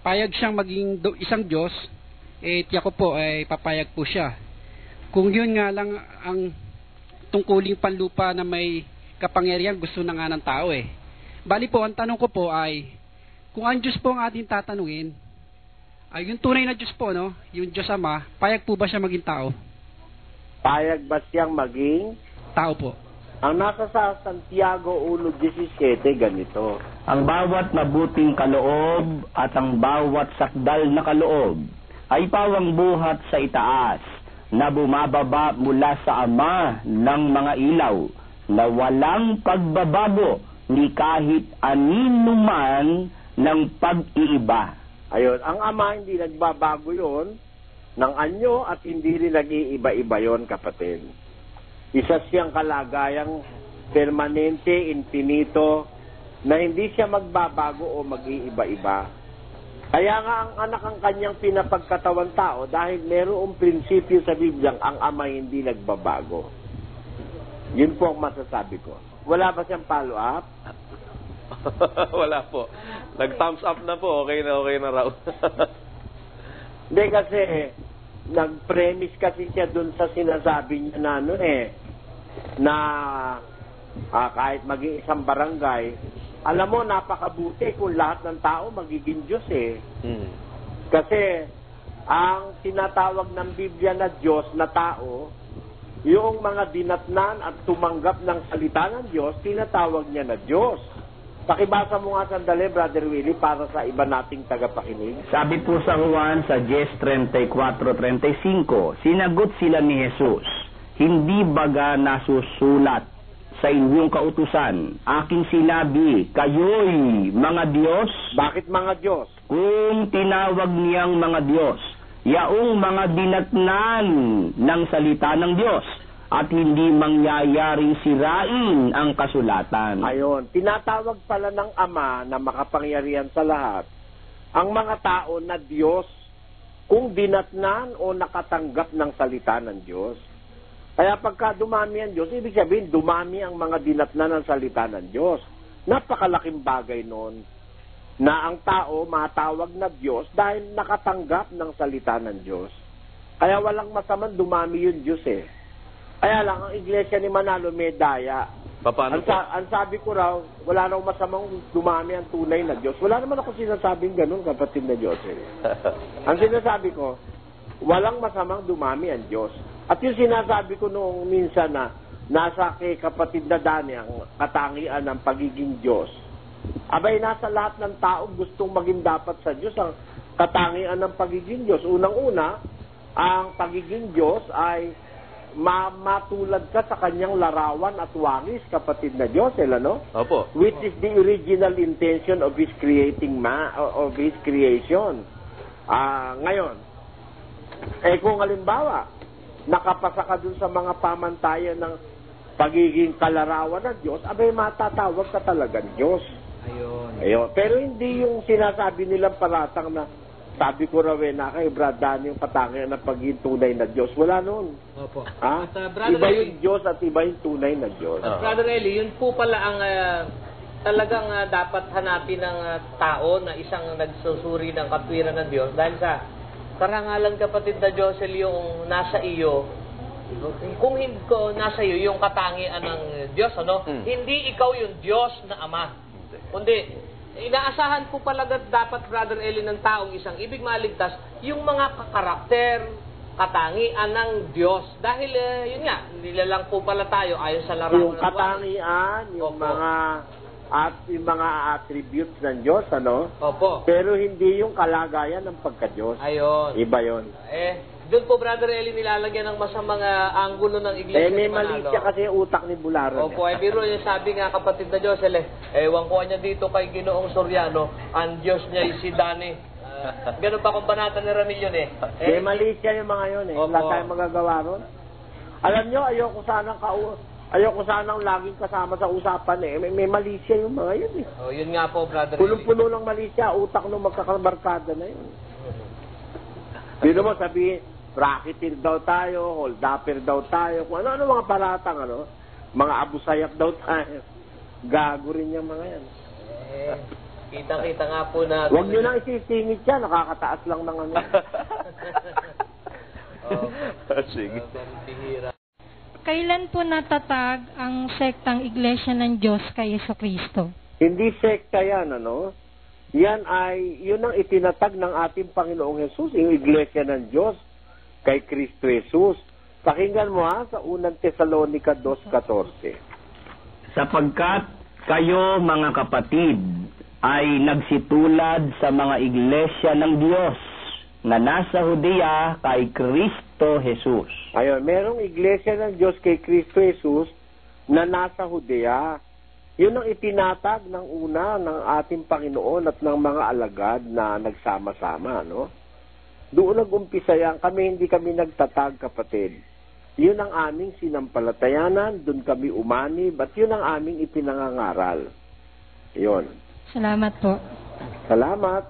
Speaker 16: payag siyang maging isang Diyos, tiyak ko po ay papayag po siya. Kung yun nga lang ang tungkuling panlupa na may kapangyarihan, gusto na nga ng tao eh. Bali po, ang tanong ko po ay, kung ang Diyos po ang ating tatanungin, ay yung tunay na Diyos po, no? Yung Diyos Ama, payag po ba siya maging tao?
Speaker 2: Payag ba siyang maging?
Speaker 16: Tao po.
Speaker 2: Ang nasa sa Santiago 1:17 ganito.
Speaker 17: Ang bawat mabuting kaloob at ang bawat sakdal na kaloob ay pawang buhat sa itaas na bumababa mula sa Ama ng mga ilaw na walang pagbabago ni kahit aninuman ng pag-iiba.
Speaker 2: Ayun, ang Ama hindi nagbabago yon ng anyo at hindi rin nag-iiba-iba yon, kapatid. Isa siyang kalagayang permanente, infinito, na hindi siya magbabago o mag-iiba-iba. Kaya nga ang anak ang kanyang pinapagkatawan tao dahil merong prinsipyo sa Biblia, ang Ama hindi nagbabago. Yun po ang masasabi ko. Wala ba siyang follow-up?
Speaker 1: Wala po. Nag-thumbs up na po. Okay na raw.
Speaker 2: Hindi kasi, nag-premise kasi siya dun sa sinasabi niya na na kahit maging isang barangay, alam mo, napakabuti kung lahat ng tao magiging Diyos eh. Kasi, ang tinatawag ng Biblia na Diyos na tao, yung mga dinatnan at tumanggap ng salita ng Diyos, tinatawag niya na Diyos. Pakibasa mo nga sandali, Brother Willie, para sa iba nating tagapakinig.
Speaker 17: Sabi po sa Juan sa 10:34-35, sinagot sila ni Jesus, hindi baga nasusulat sa inyong kautusan, aking sinabi, kayo'y mga Diyos?
Speaker 2: Bakit mga Diyos?
Speaker 17: Kung tinawag niyang mga Diyos, yaong mga dinatnan ng salita ng Diyos, at hindi mangyayaring sirain ang kasulatan.
Speaker 2: Ayon, tinatawag pala ng Ama na makapangyarihan sa lahat ang mga tao na Diyos kung dinatnan o nakatanggap ng salita ng Diyos. Kaya pagka dumami ang Diyos, ibig sabihin dumami ang mga dinatnan ng salita ng Diyos. Napakalaking bagay noon na ang tao matawag na Diyos dahil nakatanggap ng salita ng Diyos. Kaya walang masamang dumami yung Diyos eh. Kaya lang, ang iglesia ni Manalo may daya.
Speaker 1: Paano po?
Speaker 2: Ang sabi ko raw, wala raw masamang dumami ang tunay na Diyos. Wala naman ako sinasabing ganun, kapatid na Diyos. Ang sinasabi ko, walang masamang dumami ang Diyos. At yung sinasabi ko noong minsan na nasa kay kapatid na Dani ang katangian ng pagiging Diyos. Abay, nasa lahat ng tao gustong maging dapat sa Diyos ang katangian ng pagiging Diyos. Unang-una, ang pagiging Diyos ay matulad ka sa kanyang larawan at wangis, kapatid na Diyos, no?
Speaker 1: Opo.
Speaker 2: Which is the original intention of His creating of His creation. Ngayon, kung halimbawa, nakapasa ka dun sa mga pamantayan ng pagiging kalarawan ng Diyos, abay matatawag ka talagang Diyos. Ayun. Pero hindi yung sinasabi nilang paratang na sabi ko raw na kay Brad Danny yung katangian ng pagiging tunay na Diyos. Wala noon.
Speaker 6: Opo.
Speaker 2: Iba yung Diyos at iba yung tunay na Diyos.
Speaker 6: Brother Eli, yun po pala ang talagang dapat hanapin ng tao na isang nagsusuri ng katwiran ng Diyos. Dahil sa karangalan, kapatid na Josel, yung nasa iyo
Speaker 2: Kung hindi ko nasa iyo yung katangian ng Diyos, ano? Hindi ikaw yung Diyos na Ama. Kundi, inaasahan po pala dapat, Brother Eli, ng taong isang ibig maligtas, yung mga karakter, katangian ng Diyos. Dahil, yun nga, nilalang po pala tayo ayon sa larawan
Speaker 18: yung katangian, yung mga attributes ng Diyos, ano?
Speaker 2: Opo.
Speaker 18: Pero hindi yung kalagayan ng pagka-Diyos.
Speaker 2: Ayun.
Speaker 18: Iba yun.
Speaker 2: Doon po, Brother Eli, nilalagyan ng masamang anggulo ng iglesia.
Speaker 18: May mali siya kasi utak ni Bularan.
Speaker 2: Opo, biro yung sabi nga kapatid na Diyos, ewan ko niya dito kay Ginoong Soriano, ang Diyos niya ay si Dani. Ganun pa kung banata ni Ramil yun
Speaker 18: May mali siya yung mga yun Wala tayong magagawa ron. Alam nyo, ayoko sanang laging kasama sa usapan May mali siya yung mga yun
Speaker 2: yun nga po, Brother Eli.
Speaker 18: Pulong-pulo ng mali siya, utak nung magkakabarkada na yun. Dito mo sabihin, racketeer daw tayo, hold-upper daw tayo, kung ano-ano mga paratang, mga abusayap daw tayo. Gago rin yung mga yan.
Speaker 2: Kita-kita nga po na...
Speaker 18: Huwag nyo nang isisingit siya, nakakataas lang ng ano.
Speaker 1: Sige.
Speaker 19: Kailan po natatag ang sektang Iglesia ng Diyos kay Jesucristo?
Speaker 18: Hindi sekta yan, Yun ang itinatag ng ating Panginoong Jesus, yung Iglesia ng Diyos kay Kristo Jesus. Pakinggan mo sa unang Tesalonica 2:14.
Speaker 17: Sapagkat kayo, mga kapatid, ay nagsitulad sa mga iglesia ng Diyos na nasa Judea kay Kristo Jesus.
Speaker 18: Ayun, merong iglesia ng Diyos kay Kristo Jesus na nasa Judea. Yun ang itinatag ng una ng ating Panginoon at ng mga alagad na nagsama-sama, Doon nag-umpisa yan. Hindi kami nagtatag, kapatid. Yun ang aming sinampalatayanan, doon kami umanib, at yun ang aming ipinangangaral. Yun.
Speaker 19: Salamat po.
Speaker 18: Salamat.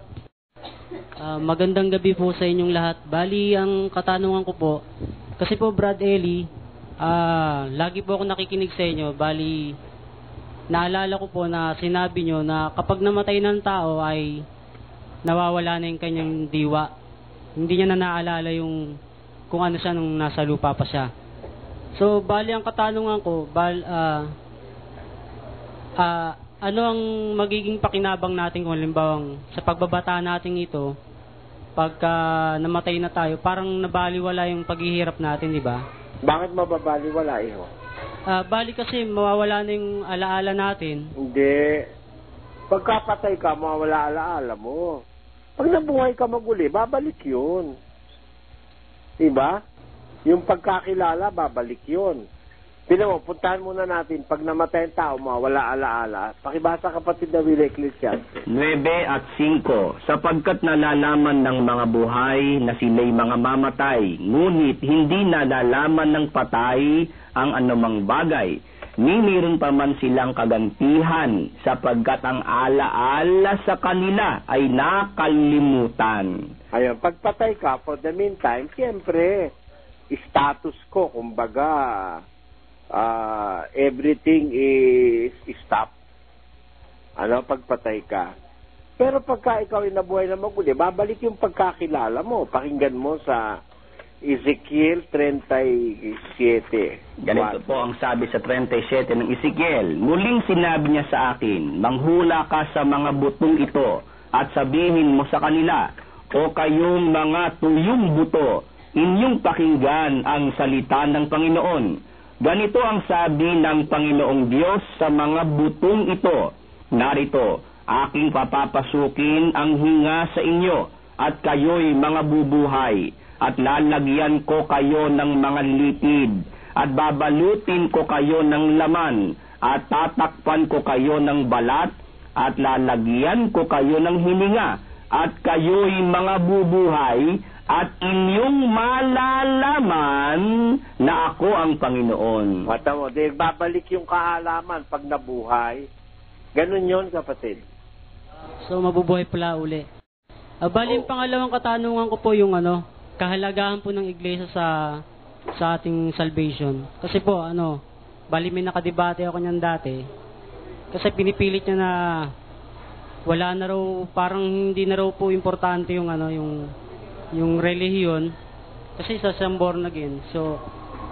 Speaker 9: Magandang gabi po sa inyong lahat. Bali, ang katanungan ko po, kasi po, Brad Eli, lagi po ako nakikinig sa inyo. Bali, naalala ko po na sinabi nyo na kapag namatay ng tao ay nawawala na yung kanyang diwa. Hindi niya na naalala yung kung ano siya nung nasa lupa pa siya. So, bali ang katanungan ko, ano ang magiging pakinabang natin kung halimbawa sa pagbabata natin ito, pagka namatay na tayo, parang nabaliwala yung paghihirap natin, di ba?
Speaker 18: Bakit mababaliwala, iho?
Speaker 9: Bali kasi mawawala na yung alaala natin.
Speaker 18: Hindi. Pagkapatay ka, mawawala alaala mo. Pag nabuhay ka maguli, babalik yun. Diba? Yung pagkakilala, babalik yun. Tignan mo, puntahan muna natin, pag namatay ang tao, mawala alaala. Pakibasa, kapatid na Will Ecclesiastes.
Speaker 17: 9:5, sapagkat nalalaman ng mga buhay na sila'y mga mamatay, ngunit hindi nalalaman ng patay ang anumang bagay. Meron pa man silang kagantihan, sapagkat ang alaala sa kanila ay nakalimutan.
Speaker 18: Ayun, pagpatay ka, for the meantime, siyempre, status ko, kumbaga, everything is stopped. Pagpatay ka. Pero pagka ikaw ay nabuhay na maguli, babalik yung pagkakilala mo. Pakinggan mo sa Ezekiel 37.
Speaker 17: Ganito po ang sabi sa 37 ng Ezekiel. Muling sinabi niya sa akin, manghula ka sa mga butong ito at sabihin mo sa kanila, o kayong mga tuyong buto, inyong pakinggan ang salita ng Panginoon. Ganito ang sabi ng Panginoong Diyos sa mga butong ito. Narito, aking papapasukin ang hinga sa inyo, at kayo'y mga bubuhay, at lalagyan ko kayo ng mga litid, at babalutin ko kayo ng laman, at tatakpan ko kayo ng balat, at lalagyan ko kayo ng hininga, at kayo'y mga bubuhay, at inyong malalaman na ako ang Panginoon.
Speaker 18: Mata mo, babalik yung kaalaman pag nabuhay. Ganun yun, kapatid.
Speaker 9: So, mabubuhay pala uli. Bali, yung pangalawang katanungan ko po yung kahalagahan po ng iglesia sa ating salvation. Kasi po, bali may nakadebate ako niyan dati. Kasi pinipilit niya na wala na raw, parang hindi na raw po importante yung yung relihiyon, kasi isa siyang born again. So,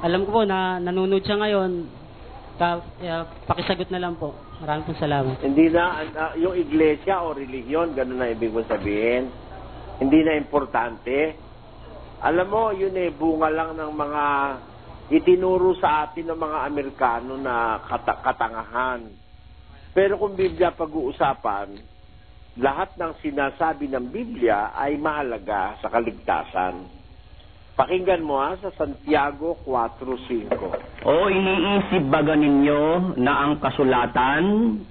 Speaker 9: alam ko po na nanonood siya ngayon. Pakisagot na lang po. Maraming pong salamat.
Speaker 18: Hindi na, yung iglesia o relihiyon, ganun na ibig mo sabihin. Hindi na importante. Alam mo, yun bunga lang ng mga itinuro sa atin ng mga Amerikano na katangahan. Pero kung Biblia pag-uusapan, lahat ng sinasabi ng Biblia ay mahalaga sa kaligtasan. Pakinggan mo sa Santiago 4:5.
Speaker 17: O iniisip ba ninyo na ang kasulatan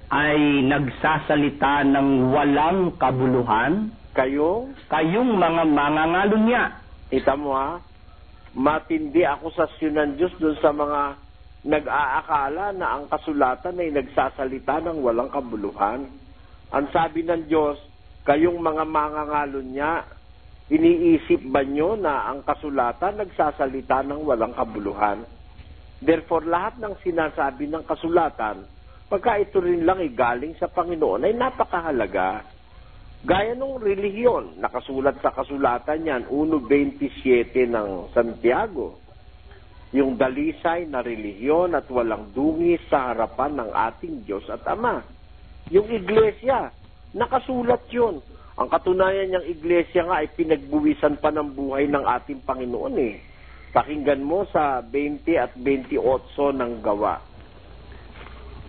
Speaker 17: ay nagsasalita ng walang kabuluhan? Kayong mga mangangalunya.
Speaker 18: Kita mo matindi akusasyon ng Diyos doon sa mga nag-aakala na ang kasulatan ay nagsasalita ng walang kabuluhan. Ang sabi ng Diyos, kayong mga mangangalunya, iniisip ba nyo na ang kasulatan nagsasalita ng walang kabuluhan? Therefore, lahat ng sinasabi ng kasulatan, pagka ito rin lang galing sa Panginoon, ay napakahalaga. Gaya ng relihiyon, nakasulat sa kasulatan yan, 1:27 ng Santiago. Yung dalisay na relihiyon at walang dungis sa harapan ng ating Diyos at Ama. Yung iglesia, nakasulat yun. Ang katunayan niyang iglesia nga ay pinagbuwisan pa ng buhay ng ating Panginoon Pakinggan mo sa 20 at 28 ng Gawa.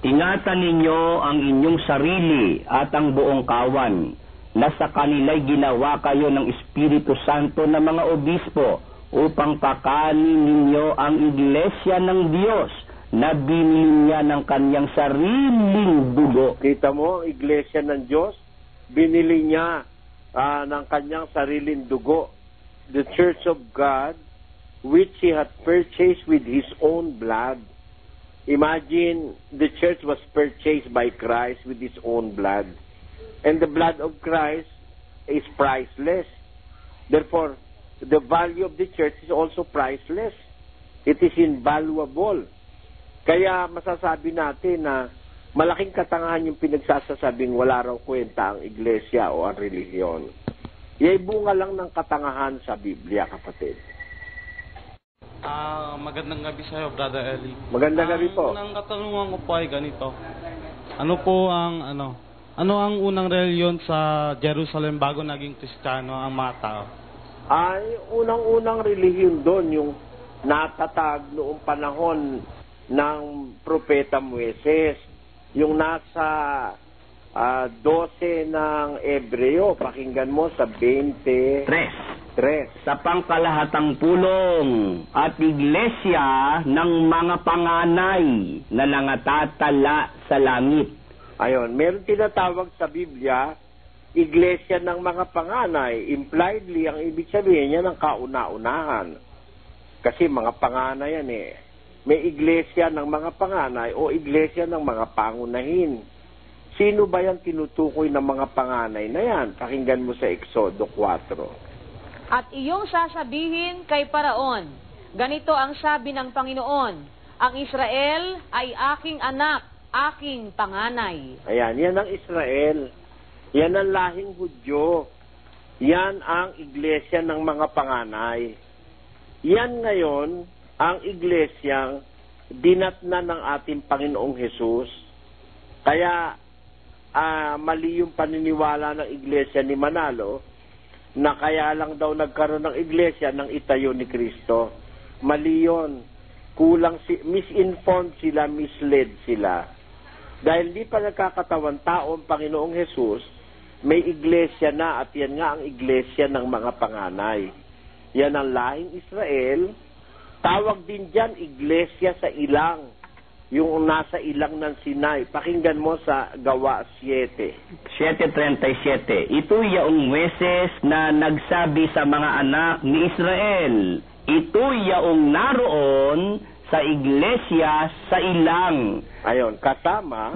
Speaker 17: Ingatan ninyo ang inyong sarili at ang buong kawan, na sa kanila'y ginawa kayo ng Espiritu Santo na mga obispo, upang pakanin ninyo ang iglesia ng Diyos, na binili niya ng kanyang sariling dugo.
Speaker 18: Kita mo, iglesia ng Diyos, binili niya ng kanyang sariling dugo. The church of God, which He had purchased with His own blood. Imagine, the church was purchased by Christ with His own blood. And the blood of Christ is priceless. Therefore, the value of the church is also priceless. It is invaluable. Kaya masasabi natin na malaking katangahan yung pinagsasasabing wala raw kwenta ang iglesia o ang relihiyon. Iya'y bunga lang ng katangahan sa Biblia, kapatid.
Speaker 20: Magandang gabi sa iyo, Brother Eli.
Speaker 18: Magandang gabi po.
Speaker 20: Ang katanungan ko po ay ganito. Ano ang unang reliyon sa Jerusalem bago naging Kristiyano ang mga tao?
Speaker 18: Ay, unang-unang relihiyon doon, yung natatag noong panahon ng Propeta Moises, yung nasa 12 ng Hebreo, pakinggan mo sa 23.
Speaker 17: Sa pangkalahatang pulong at iglesia ng mga panganay na nangatatala sa langit.
Speaker 18: Ayon, meron tinatawag sa Biblia, iglesia ng mga panganay. Impliedly, ang ibig sabihin niya ng kauna-unahan. Kasi mga panganay yan May iglesia ng mga panganay o iglesia ng mga pangunahin. Sino ba yung tinutukoy ng mga panganay na yan? Pakinggan mo sa Exodo 4.
Speaker 21: At iyong sasabihin kay Paraon, ganito ang sabi ng Panginoon, ang Israel ay aking anak, aking panganay.
Speaker 18: Ayan, yan ang Israel. Yan ang lahing Hudyo. Yan ang iglesia ng mga panganay. Yan ngayon ang iglesyang dinatna ng ating Panginoong Hesus. Kaya mali yung paniniwala ng iglesia ni Manalo na kaya lang daw nagkaroon ng iglesia ng itayo ni Kristo. Mali yun. Misinformed sila, misled sila. Dahil di pa nagkakatawan tao ang Panginoong Hesus, may iglesia na at yan nga ang iglesia ng mga panganay. Yan ang lahing Israel. Tawag din dyan, iglesia sa ilang. Yung nasa ilang ng Sinai. Pakinggan mo sa Gawa 7.
Speaker 17: 7:37. Ito yaong Moises na nagsabi sa mga anak ni Israel. Ito yaong naroon sa iglesia sa ilang.
Speaker 18: Ayon,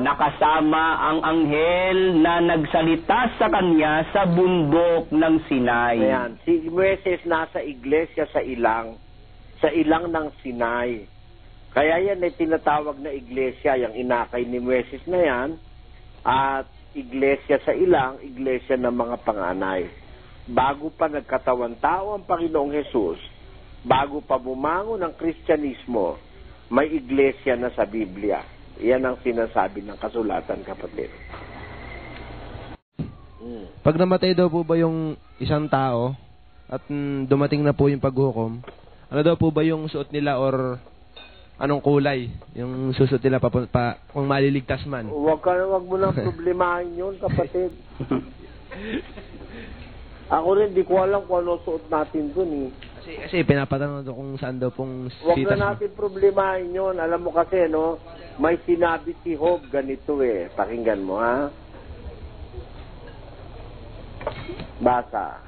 Speaker 17: nakasama ang anghel na nagsalita sa kanya sa bundok ng Sinai.
Speaker 18: Ayan, si Moises nasa iglesia sa ilang ng Sinai. Kaya yan ay tinatawag na iglesia, yung inakay ni Moises na yan, at iglesia sa ilang, iglesia ng mga panganay. Bago pa nagkatawan tao ang Panginoong Hesus, bago pa bumangon ang Kristyanismo, may iglesia na sa Biblia. Yan ang sinasabi ng kasulatan, kapatid.
Speaker 3: Pag namatay daw po ba yung isang tao at dumating na po yung paghukom, ano daw po ba yung suot nila or anong kulay yung susuot nila kung maliligtas man?
Speaker 18: Wag mo nang problemahin yun, kapatid. Ako rin, di ko alam kung ano suot natin dun eh.
Speaker 3: Kasi pinapatanong kung saan daw pong
Speaker 18: Huwag
Speaker 3: sitas
Speaker 18: na natin problemahin yun. Alam mo kasi, no, may sinabi si Job ganito eh. Pakinggan mo, ha? Basa.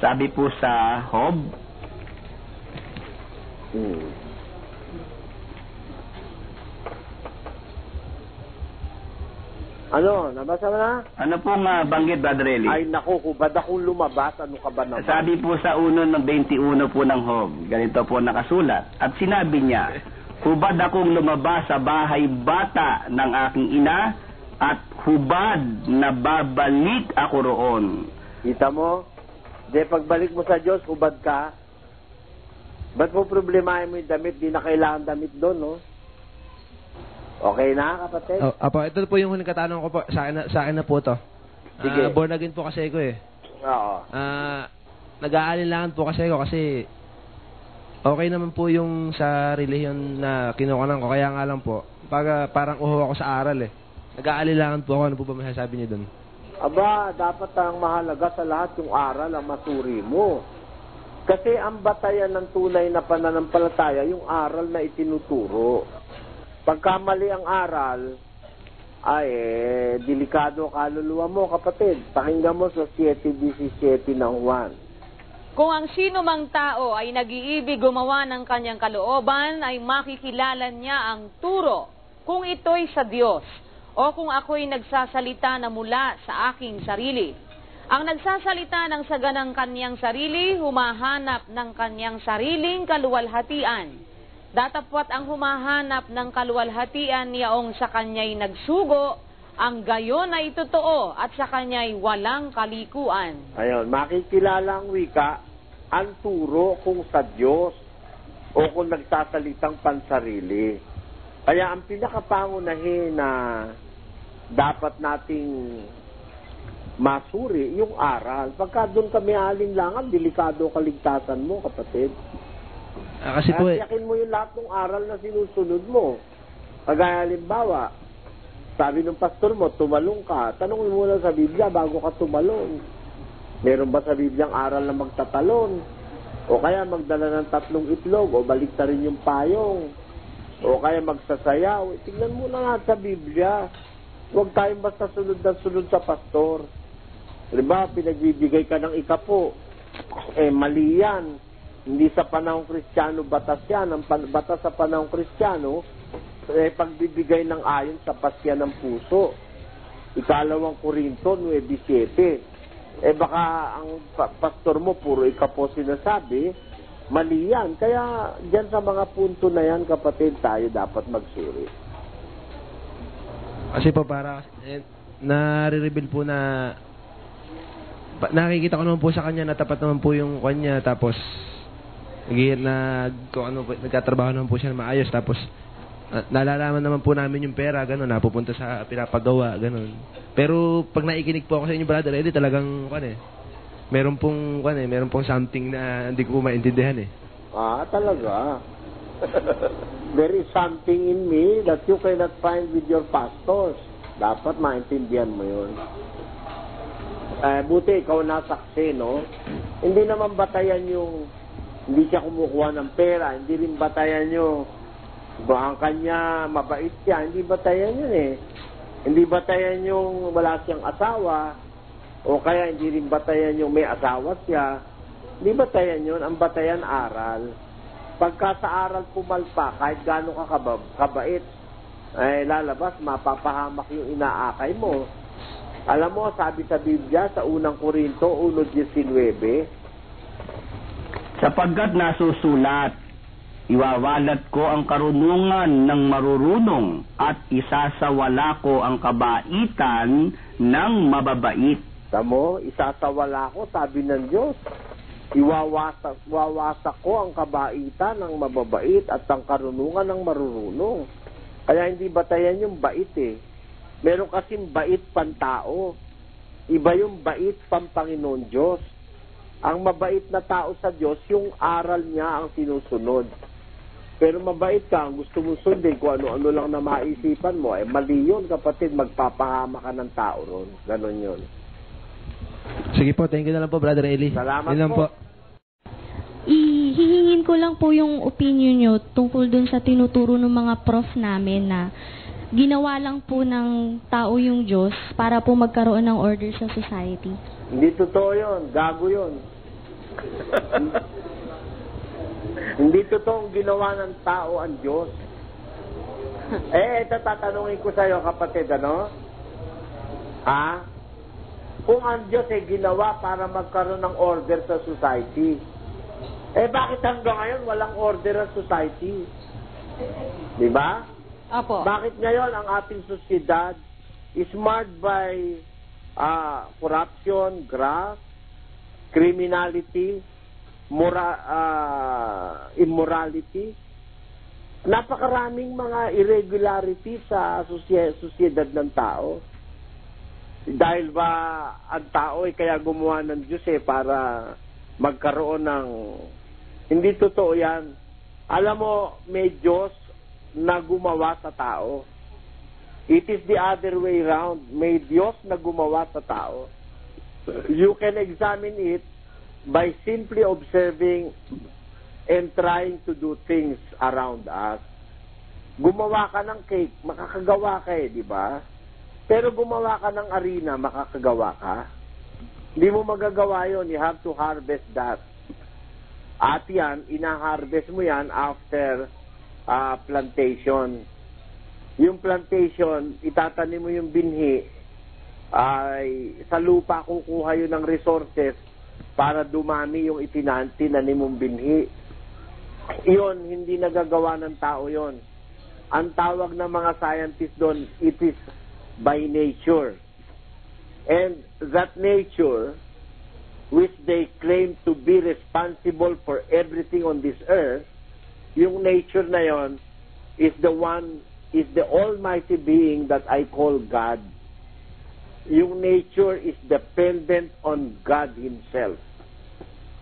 Speaker 17: Sabi po sa Job,
Speaker 18: Ano? Nabasa mo na?
Speaker 17: Ano pong banggit, Brother Eli?
Speaker 18: Ay, naku, hubad akong lumabas. Ano ka ba naman?
Speaker 17: Sabi po sa 1:21 po ng Job, ganito po nakasulat. At sinabi niya, hubad akong lumabas sa bahay bata ng aking ina, at hubad na babalik ako roon.
Speaker 18: Kita mo? De, pagbalik mo sa Diyos, hubad ka. Ba't mo problemahin mo yung damit? Di na kailangan damit doon, no? Okay na, kapatid?
Speaker 3: Apo, ito po yung huling katanong ko po. Sa akin na po to.
Speaker 18: Sige.
Speaker 3: Born again po kasi ako eh.
Speaker 18: Oo.
Speaker 3: Nag-aalinlangan po kasi ako kasi okay naman po yung sa relihiyon na kinukunan ko. Kaya nga lang po, parang uho ako sa aral eh. Nag-aalinlangan po ako. Ano po ba masasabi niyo dun?
Speaker 18: Aba, dapat ang mahalaga sa lahat yung aral ang masuri mo. Kasi ang batayan ng tunay na pananampalataya, yung aral na itinuturo. Pagka mali ang aral, ay delikado kaluluwa mo, kapatid. Pakinggan mo sa 7:17 ng Juan.
Speaker 21: Kung ang sino mang tao ay nag-iibig gumawa ng kanyang kalooban, ay makikilala niya ang turo, kung ito'y sa Diyos, o kung ako'y nagsasalita na mula sa aking sarili. Ang nagsasalita ng saga ng kanyang sarili, humahanap ng kanyang sariling kaluwalhatian. Datapwat ang humahanap ng kaluwalhatian niyaong sa kanya'y nagsugo, ang gayon ay totoo at sa kanya'y walang kalikuan.
Speaker 18: Ayun, makikilala ang wika, ang turo kung sa Diyos o kung nagsasalitang pansarili. Kaya ang pinakapangunahin na dapat nating masuri, yung aral. Pagka doon kami alinlangan, delikado kaligtasan mo, kapatid.
Speaker 3: Kasi po
Speaker 18: yakin mo yung lahat ng aral na sinusunod mo. Kagaya halimbawa, sabi ng pastor mo, tumalong ka. Tanongin mo na sa Biblia bago ka tumalon. Meron ba sa Biblia ang aral na magtatalon? O kaya magdala ng 3 itlog, o baliktarin yung payong, o kaya magsasayaw. Tingnan mo na nga sa Biblia. Huwag tayong basta sunod na sunod sa pastor. Diba, pinagbibigay ka ng ikapo. Mali yan. Hindi sa panahong Kristiyano batas yan. Ang batas sa panahong Kristiyano, pagbibigay ng ayon sa pasya ng puso. 2 Korinto 9:7. Baka ang pastor mo puro ikapo sinasabi, mali yan. Kaya dyan sa mga punto na yan, kapatid, tayo dapat magsuri.
Speaker 3: Kasi po para nare-reveal po na nakikita ko naman po sa kanya na tapat naman po yung kanya, tapos nagkatrabaho naman po siya na maayos, tapos nalalaman naman po namin yung pera, gano'n, napupunta sa pinapagawa, gano'n. Pero pag naikinig po ako sa inyo, Brother Eddie, talagang meron pong something na hindi ko maintindihan eh.
Speaker 18: Talaga. There is something in me that you cannot find with your pastors. Dapat maintindihan mo yun. Buti ikaw nasaksi, no? Hindi naman batayan yung hindi siya kumukuha ng pera, hindi rin batayan yung ang kanya mabait siya, hindi batayan yun eh. Hindi batayan yung wala siyang asawa, o kaya hindi rin batayan yung may asawa siya. Hindi batayan yun, ang batayan aral. Pagka sa aral pumalpa, kahit gaano ka kabait, lalabas, mapapahamak yung inaakay mo. Alam mo, sabi sa Biblia, sa 1 Korinto 1:19,
Speaker 17: sapagkat nasusulat, iwawalat ko ang karunungan ng marurunong at isasawala ko ang kabaitan ng mababait.
Speaker 18: Tamo, isasawala ko, sabi ng Diyos. Wawasak ko ang kabaitan ng mababait at ang karunungan ng marurunong. Kaya hindi batayan yung bait eh. Meron kasing bait pantao. Iba yung bait pampanginoon Diyos. Ang mabait na tao sa Diyos, yung aral niya ang sinusunod. Pero mabait ka, ang gusto mo sundin kung ano-ano lang na maisipan mo, eh mali yun kapatid, magpapahama ka ng tao ron. Ganon yun.
Speaker 3: Sige po, thank you na lang po, Brother Eli.
Speaker 18: Salamat
Speaker 3: po.
Speaker 12: Hihingin ko lang po yung opinion nyo tungkol dun sa tinuturo ng mga prof namin na ginawa lang po ng tao yung Diyos para po magkaroon ng order sa society.
Speaker 18: Hindi totoo yun. Gago yun. Hindi totoong ginawa ng tao ang Diyos. Ito tatanungin ko sa'yo, kapatid, ano? Ha? Kung ang Diyos ay ginawa para magkaroon ng order sa society, bakit hanggang ngayon walang order ang society? Di ba?
Speaker 21: Apo.
Speaker 18: Bakit ngayon ang ating sosyedad is marred by corruption, graft, criminality, immorality? Napakaraming mga irregularity sa sosyedad ng tao. Dahil ba ang tao ay kaya gumawa ng Diyos para magkaroon ng... Hindi totoo yan. Alam mo, may Diyos na gumawa sa tao. It is the other way around. May Diyos na gumawa sa tao. You can examine it by simply observing and trying to do things around us. Gumawa ka ng cake, makakagawa ka di ba? Pero gumawa ka ng arena, makakagawa ka. Hindi mo magagawa yon. You have to harvest that. At yan, ina-harvest mo yan after plantation. Yung plantation, itatanim mo yung binhi, ay sa lupa kukuha yun ng resources para dumami yung itinanim mong binhi. Yun, hindi nagagawa ng tao yon. Ang tawag ng mga scientists doon, it is by nature. And that nature, which they claim to be responsible for everything on this earth, yung nature na yon is the almighty being that I call God. Yung nature is dependent on God Himself.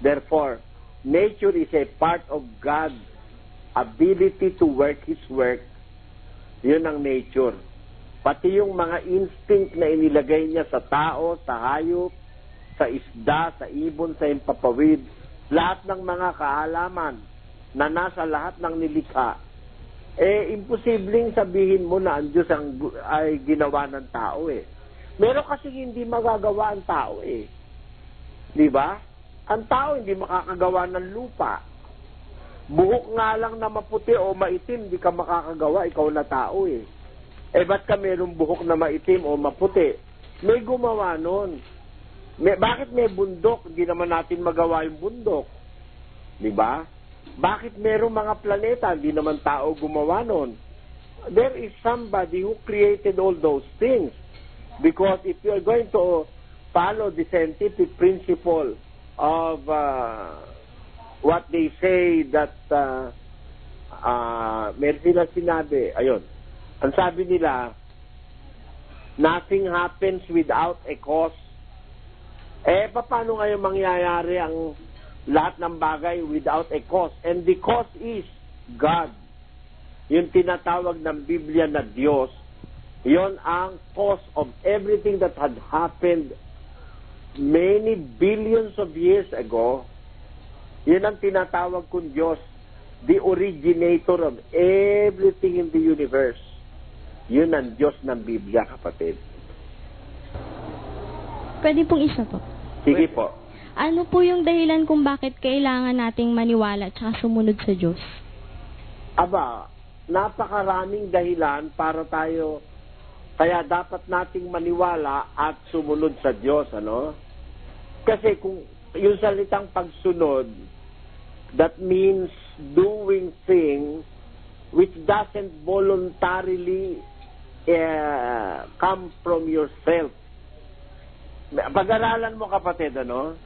Speaker 18: Therefore, nature is a part of God's ability to work His work. Yun ang nature. Pati yung mga instinct na inilagay niya sa tao, sa hayop, sa isda, sa ibon, sa impapawid, lahat ng mga kaalaman na nasa lahat ng nilikha, imposibleng sabihin mo na ang Diyos ay ginawa ng tao Meron kasi hindi magagawa ang tao Di ba? Ang tao hindi makakagawa ng lupa. Buhok nga lang na maputi o maitim, di ka makakagawa, ikaw na tao ba't ka merong buhok na maitim o maputi? May gumawa nun. Bakit may bundok? Hindi naman natin magawa yung bundok. Di ba? Bakit merong mga planeta? Hindi naman tao gumawa nun. There is somebody who created all those things. Because if you are going to follow the scientific principle of what they say that meron sila sinabi, ayun, ang sabi nila, nothing happens without a cause. Paano ngayon mangyayari ang lahat ng bagay without a cause? And the cause is God. Yung tinatawag ng Biblia na Diyos, yon ang cause of everything that had happened many billions of years ago. Yun ang tinatawag kong Diyos, the originator of everything in the universe. Yun ang Diyos ng Biblia, kapatid.
Speaker 12: Pwede pong isa po.
Speaker 18: Sige po.
Speaker 12: Ano po yung dahilan kung bakit kailangan nating maniwala at sumunod sa Diyos?
Speaker 18: Napakaraming dahilan para tayo, kaya dapat nating maniwala at sumunod sa Diyos, ano? Kasi kung yung salitang pagsunod, that means doing things which doesn't voluntarily come from yourself. Pag-aralan mo, kapatid, ano?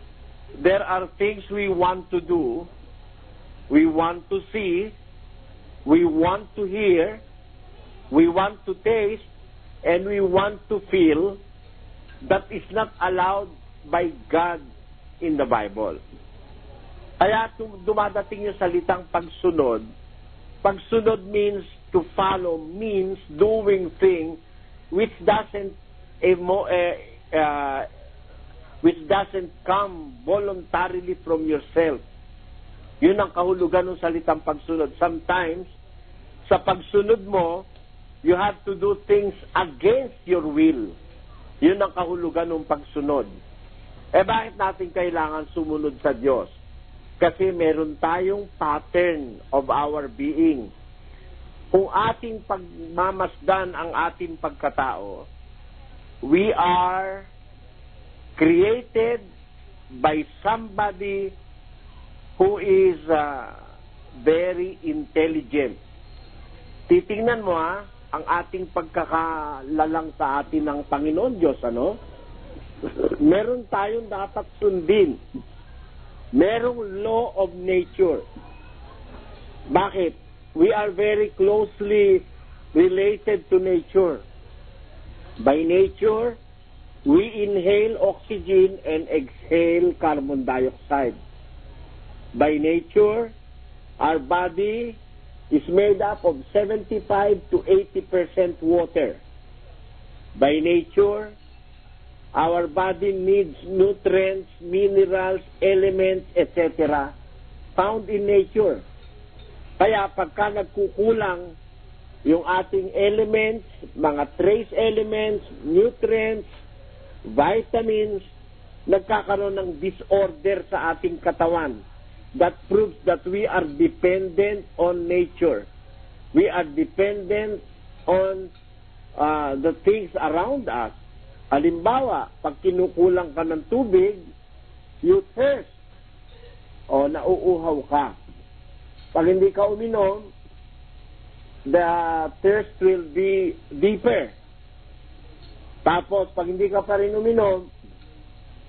Speaker 18: there are things we want to do, we want to see, we want to hear, we want to taste, and we want to feel that is not allowed by God in the Bible. Kaya dumadating yung salitang pagsunod. Pagsunod means to follow, means doing thing which doesn't come voluntarily from yourself. Yun ang kahulugan ng salitang pagsunod. Sometimes, sa pagsunod mo, you have to do things against your will. Yun ang kahulugan ng pagsunod. Bakit natin kailangan sumunod sa Diyos? Kasi meron tayong pattern of our being. Kung ating pagmamasdan ang ating pagkatao, we are created by somebody who is very intelligent. Titingnan mo ang ating pagkakalalang sa atin ng Panginoon Diyos, ano? Meron tayong dapat sundin. Merong law of nature. Bakit? We are very closely related to nature. By nature, we inhale oxygen and exhale carbon dioxide. By nature, our body is made up of 75 to 80% water. By nature, our body needs nutrients, minerals, elements, etc. found in nature. Kaya pagka nagkukulang yung ating elements, mga trace elements, nutrients, vitamins, nagkakaroon ng disorder sa ating katawan. That proves that we are dependent on nature. We are dependent on the things around us. Halimbawa, pag kinukulang ka ng tubig, you thirst o nauuhaw ka. Pag hindi ka uminom, the thirst will be deeper. Tapos, pag hindi ka pa rin uminom,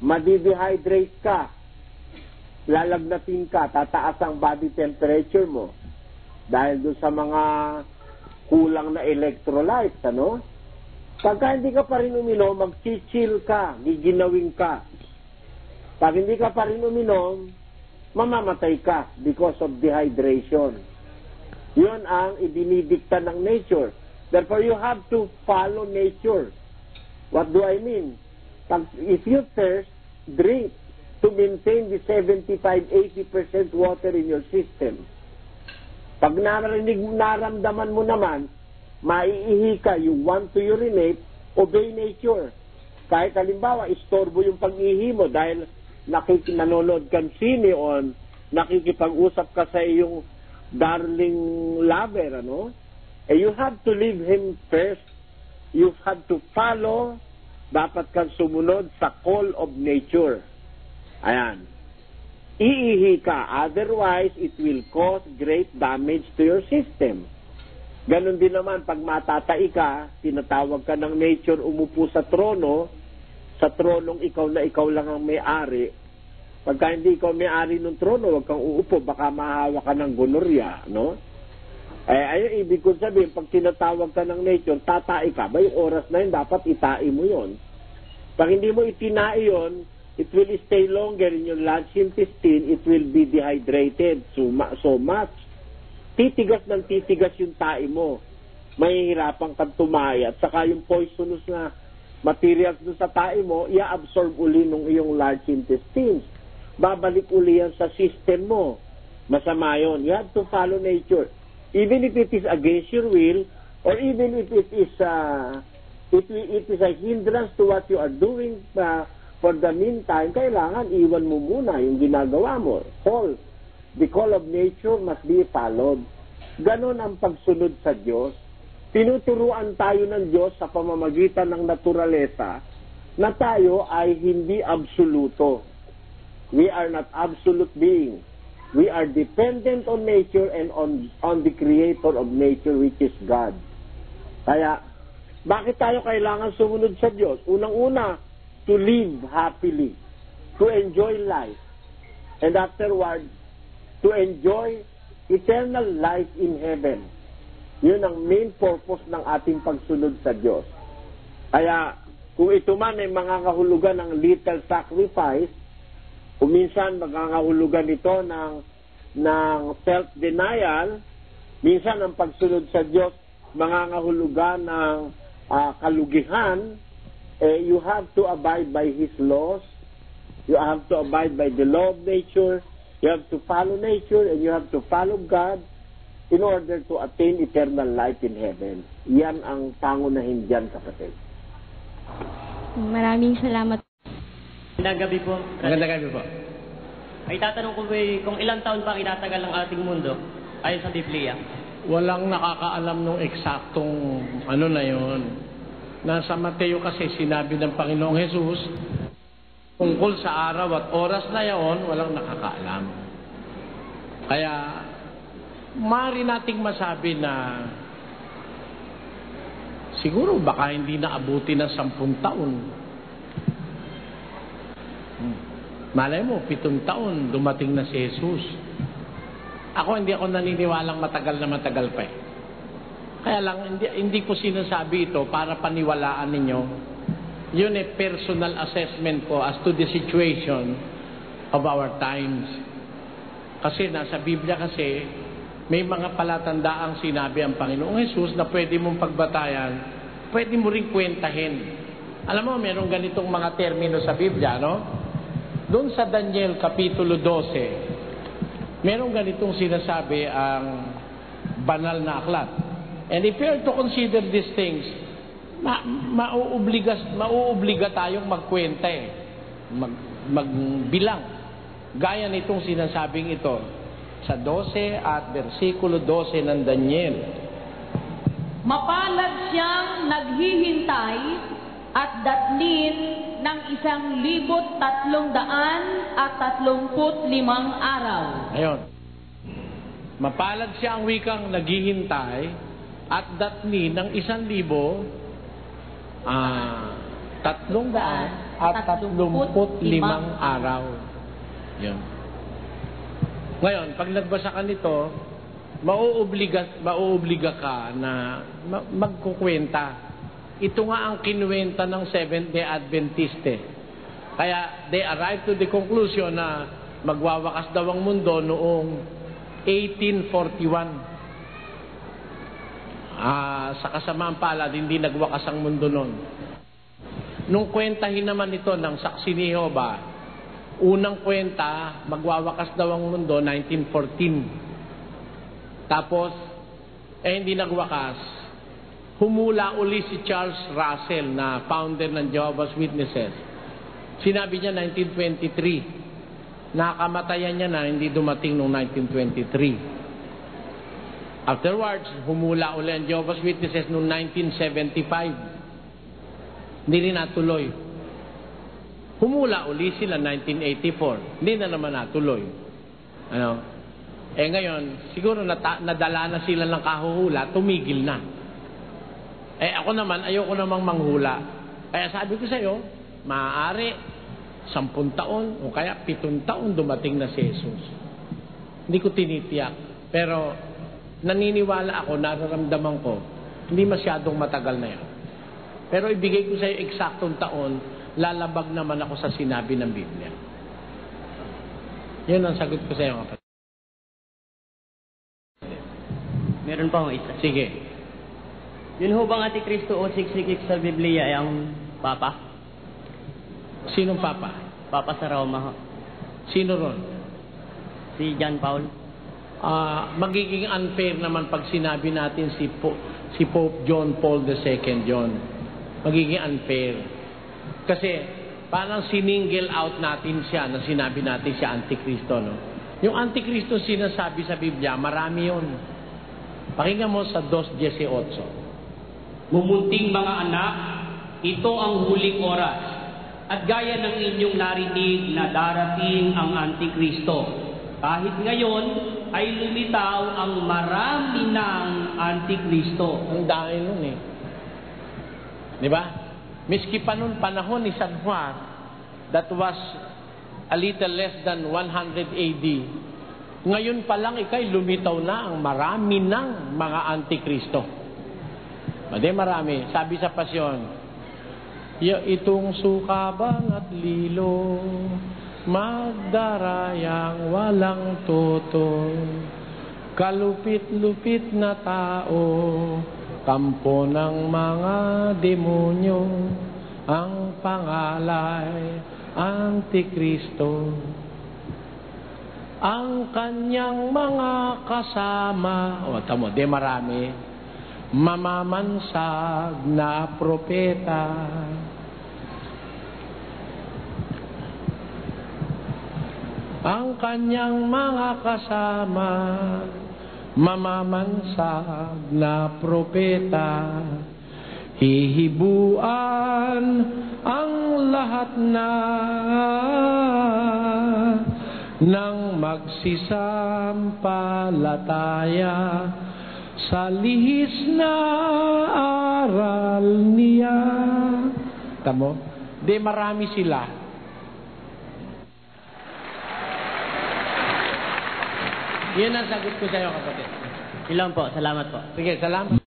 Speaker 18: madidehydrate ka. Lalagnatin ka, tataas ang body temperature mo. Dahil doon sa mga kulang na electrolytes, ano? Pagka hindi ka pa rin uminom, mag-chill ka, giginawin ka. Pag hindi ka pa rin uminom, mamamatay ka because of dehydration. Yun ang ibinidikta ng nature. Therefore, you have to follow nature. What do I mean? If you thirst, drink to maintain the 75-80% water in your system. Pag naramdaman mo naman, maiihi ka, you want to urinate, obey nature. Kahit halimbawa, istorbo yung pag-ihi mo dahil nanonood kang sine o nakikipag-usap ka sa iyong darling lover, ano? You have to leave him first. You have to follow. Dapat kang sumunod sa call of nature. Ayan. Iihi ka. Otherwise, it will cause great damage to your system. Ganon din naman, pag matatai ka, tinatawag ka ng nature, umupo sa trono, sa tronong ikaw lang ang may-ari. Pagka hindi ikaw may-ari ng trono, huwag kang uupo, baka mahawa ka ng gonorrhea, no? Ayun, ibig ko sabihin, pag tinatawag ka ng nature, tatai ka, ba yung oras na yun, dapat itai mo yun. Pag hindi mo itinai yun, it will stay longer in your large intestine, it will be dehydrated so much. Titigas ng titigas yung tae mo. Mahihirapan kang tumaya. At saka yung poisonous na materials doon sa tae mo, i-absorb uli ng iyong large intestines. Babalik uli yan sa system mo. Masama yun. You have to follow nature. Even if it is against your will, or even if it is a hindrance to what you are doing for the meantime, kailangan iwan mo muna yung ginagawa mo. The call of nature must be followed. Ganon ang pagsunod sa Diyos. Tinuturuan tayo ng Diyos sa pamamagitan ng naturalesa na tayo ay hindi absoluto. We are not absolute beings. We are dependent on nature and on the creator of nature, which is God. Kaya, bakit tayo kailangan sumunod sa Diyos? Unang-una, to live happily, to enjoy life. and afterwards, to enjoy eternal life in heaven. Yun ang main purpose ng ating pagsunod sa Diyos. Kaya, kung ito man ay mangangahulugan ng little sacrifice, o minsan mangangahulugan ito ng self-denial, minsan ang pagsunod sa Diyos mangangahulugan ng kalugihan, you have to abide by His laws, you have to abide by the law of nature, you have to follow nature, and you have to follow God in order to attain eternal life in heaven. Yan ang pangunahin dyan, kapatid.
Speaker 12: Maraming salamat.
Speaker 7: Magandang gabi po.
Speaker 13: Magandang gabi po.
Speaker 7: Ay tatanong ko ba kung ilang taon pa itatagal ang ating mundo ayon sa Biblia?
Speaker 13: Walang nakakaalam nung eksaktong ano na yon. Nasa Mateo kasi sinabi ng Panginoong Jesus tungkol sa araw at oras na yon, walang nakakaalam. Kaya maaari nating masabi na siguro baka hindi naabuti ng 10 taon. Malay mo, 7 taon dumating na si Jesus. Hindi ako naniniwalang matagal na matagal pa eh. Kaya lang, hindi ko sinasabi ito para paniwalaan ninyo. Yun eh, personal assessment ko as to the situation of our times. Kasi nasa Biblia kasi, may mga palatandaang sinabi ang Panginoong Jesus na pwede mong pagbatayan, pwede mo rin kwentahin. Alam mo, merong ganitong mga termino sa Biblia, no? Doon sa Daniel Kapitulo 12, merong ganitong sinasabi ang banal na aklat. And if you are to consider these things, mauobliga tayong magkwenta eh. Magbilang. Gaya nitong sinasabing ito sa 12 at versikulo 12 ng Daniel.
Speaker 21: Mapalad siyang naghihintay at datlin ng 1,335 araw.
Speaker 13: Ayun. Mapalad siya ang wikang naghihintay at datlin ng 1,335 araw. Yun. Ngayon, pag nagbasa ka nito, mauobliga ka na magkukwenta. Ito nga ang kinuwenta ng Seventh-day Adventiste. Kaya they arrived to the conclusion na magwawakas daw ang mundo noong 1841. Sa kasamaan palad, hindi nagwakas ang mundo noon. Nung kwentahin naman ito ng Saksi ni Jehovah, unang kwenta, magwawakas daw ang mundo 1914. Tapos, hindi nagwakas. Humula uli si Charles Russell na founder ng Jehovah's Witnesses. Sinabi niya 1923. Nakamatayan niya na hindi dumating noong 1923. Afterwards, humula uli ang Jehovah's Witnesses noong 1975. Hindi rin natuloy. Humula uli sila 1984. Hindi na naman natuloy. Ngayon, siguro nadala na sila ng kahuhula, tumigil na. Ako naman, ayoko namang manghula. Kaya sabi ko sa iyo, maaari 10 taon o kaya 7 taon dumating na si Jesus. Hindi ko tinitiyak. Pero naniniwala ako, nararamdaman ko, hindi masyadong matagal na yan. Pero ibigay ko sa iyo eksaktong taon, lalabag naman ako sa sinabi ng Biblia. Yun ang sagot ko sa iyo, kapatid.
Speaker 7: Meron pa akong isa.
Speaker 13: Sige.
Speaker 7: Yun ho bang Antikristo o siksik sa Biblia ay ang Papa?
Speaker 13: Sinong Papa?
Speaker 7: Papa sa Roma ho.
Speaker 13: Sino ron?
Speaker 7: Si John Paul.
Speaker 13: Magiging unfair naman pag sinabi natin si Pope John Paul II, John. Magiging unfair. Kasi parang siningle out natin siya na sinabi natin siya Antikristo, no? Yung Antikristo sinasabi sa Biblia, marami yun. Pakinggan mo sa 2:18.
Speaker 4: Mumunting mga anak, ito ang huling oras. At gaya ng inyong narinig na darating ang Antikristo, kahit ngayon ay lumitaw ang marami ng Antikristo.
Speaker 13: Ang dahil nun eh. Di ba? Miski pa nun panahon ni San Juan, that was
Speaker 2: a little less than 100 AD. Ngayon pa lang ikay lumitaw na ang marami ng mga antikristo. Marami. Sabi sa pasyon, itong sukabang at lilo, magdarayang walang tutol, kalupit-lupit na tao, kampo ng mga demonyo, ang pangalay, Antikristo. Ang kanyang mga kasama, tamo, marami, mamamansag na propeta. Ang kanyang mga kasama, mamamansag na propeta, hihibuan ang lahat na ng magsisampalataya sa lihis na aral niya. Tamo? Marami sila. Yan ang sagot ko sa iyo, kapatid.
Speaker 7: Ilan po, salamat po.
Speaker 2: Sige, salamat.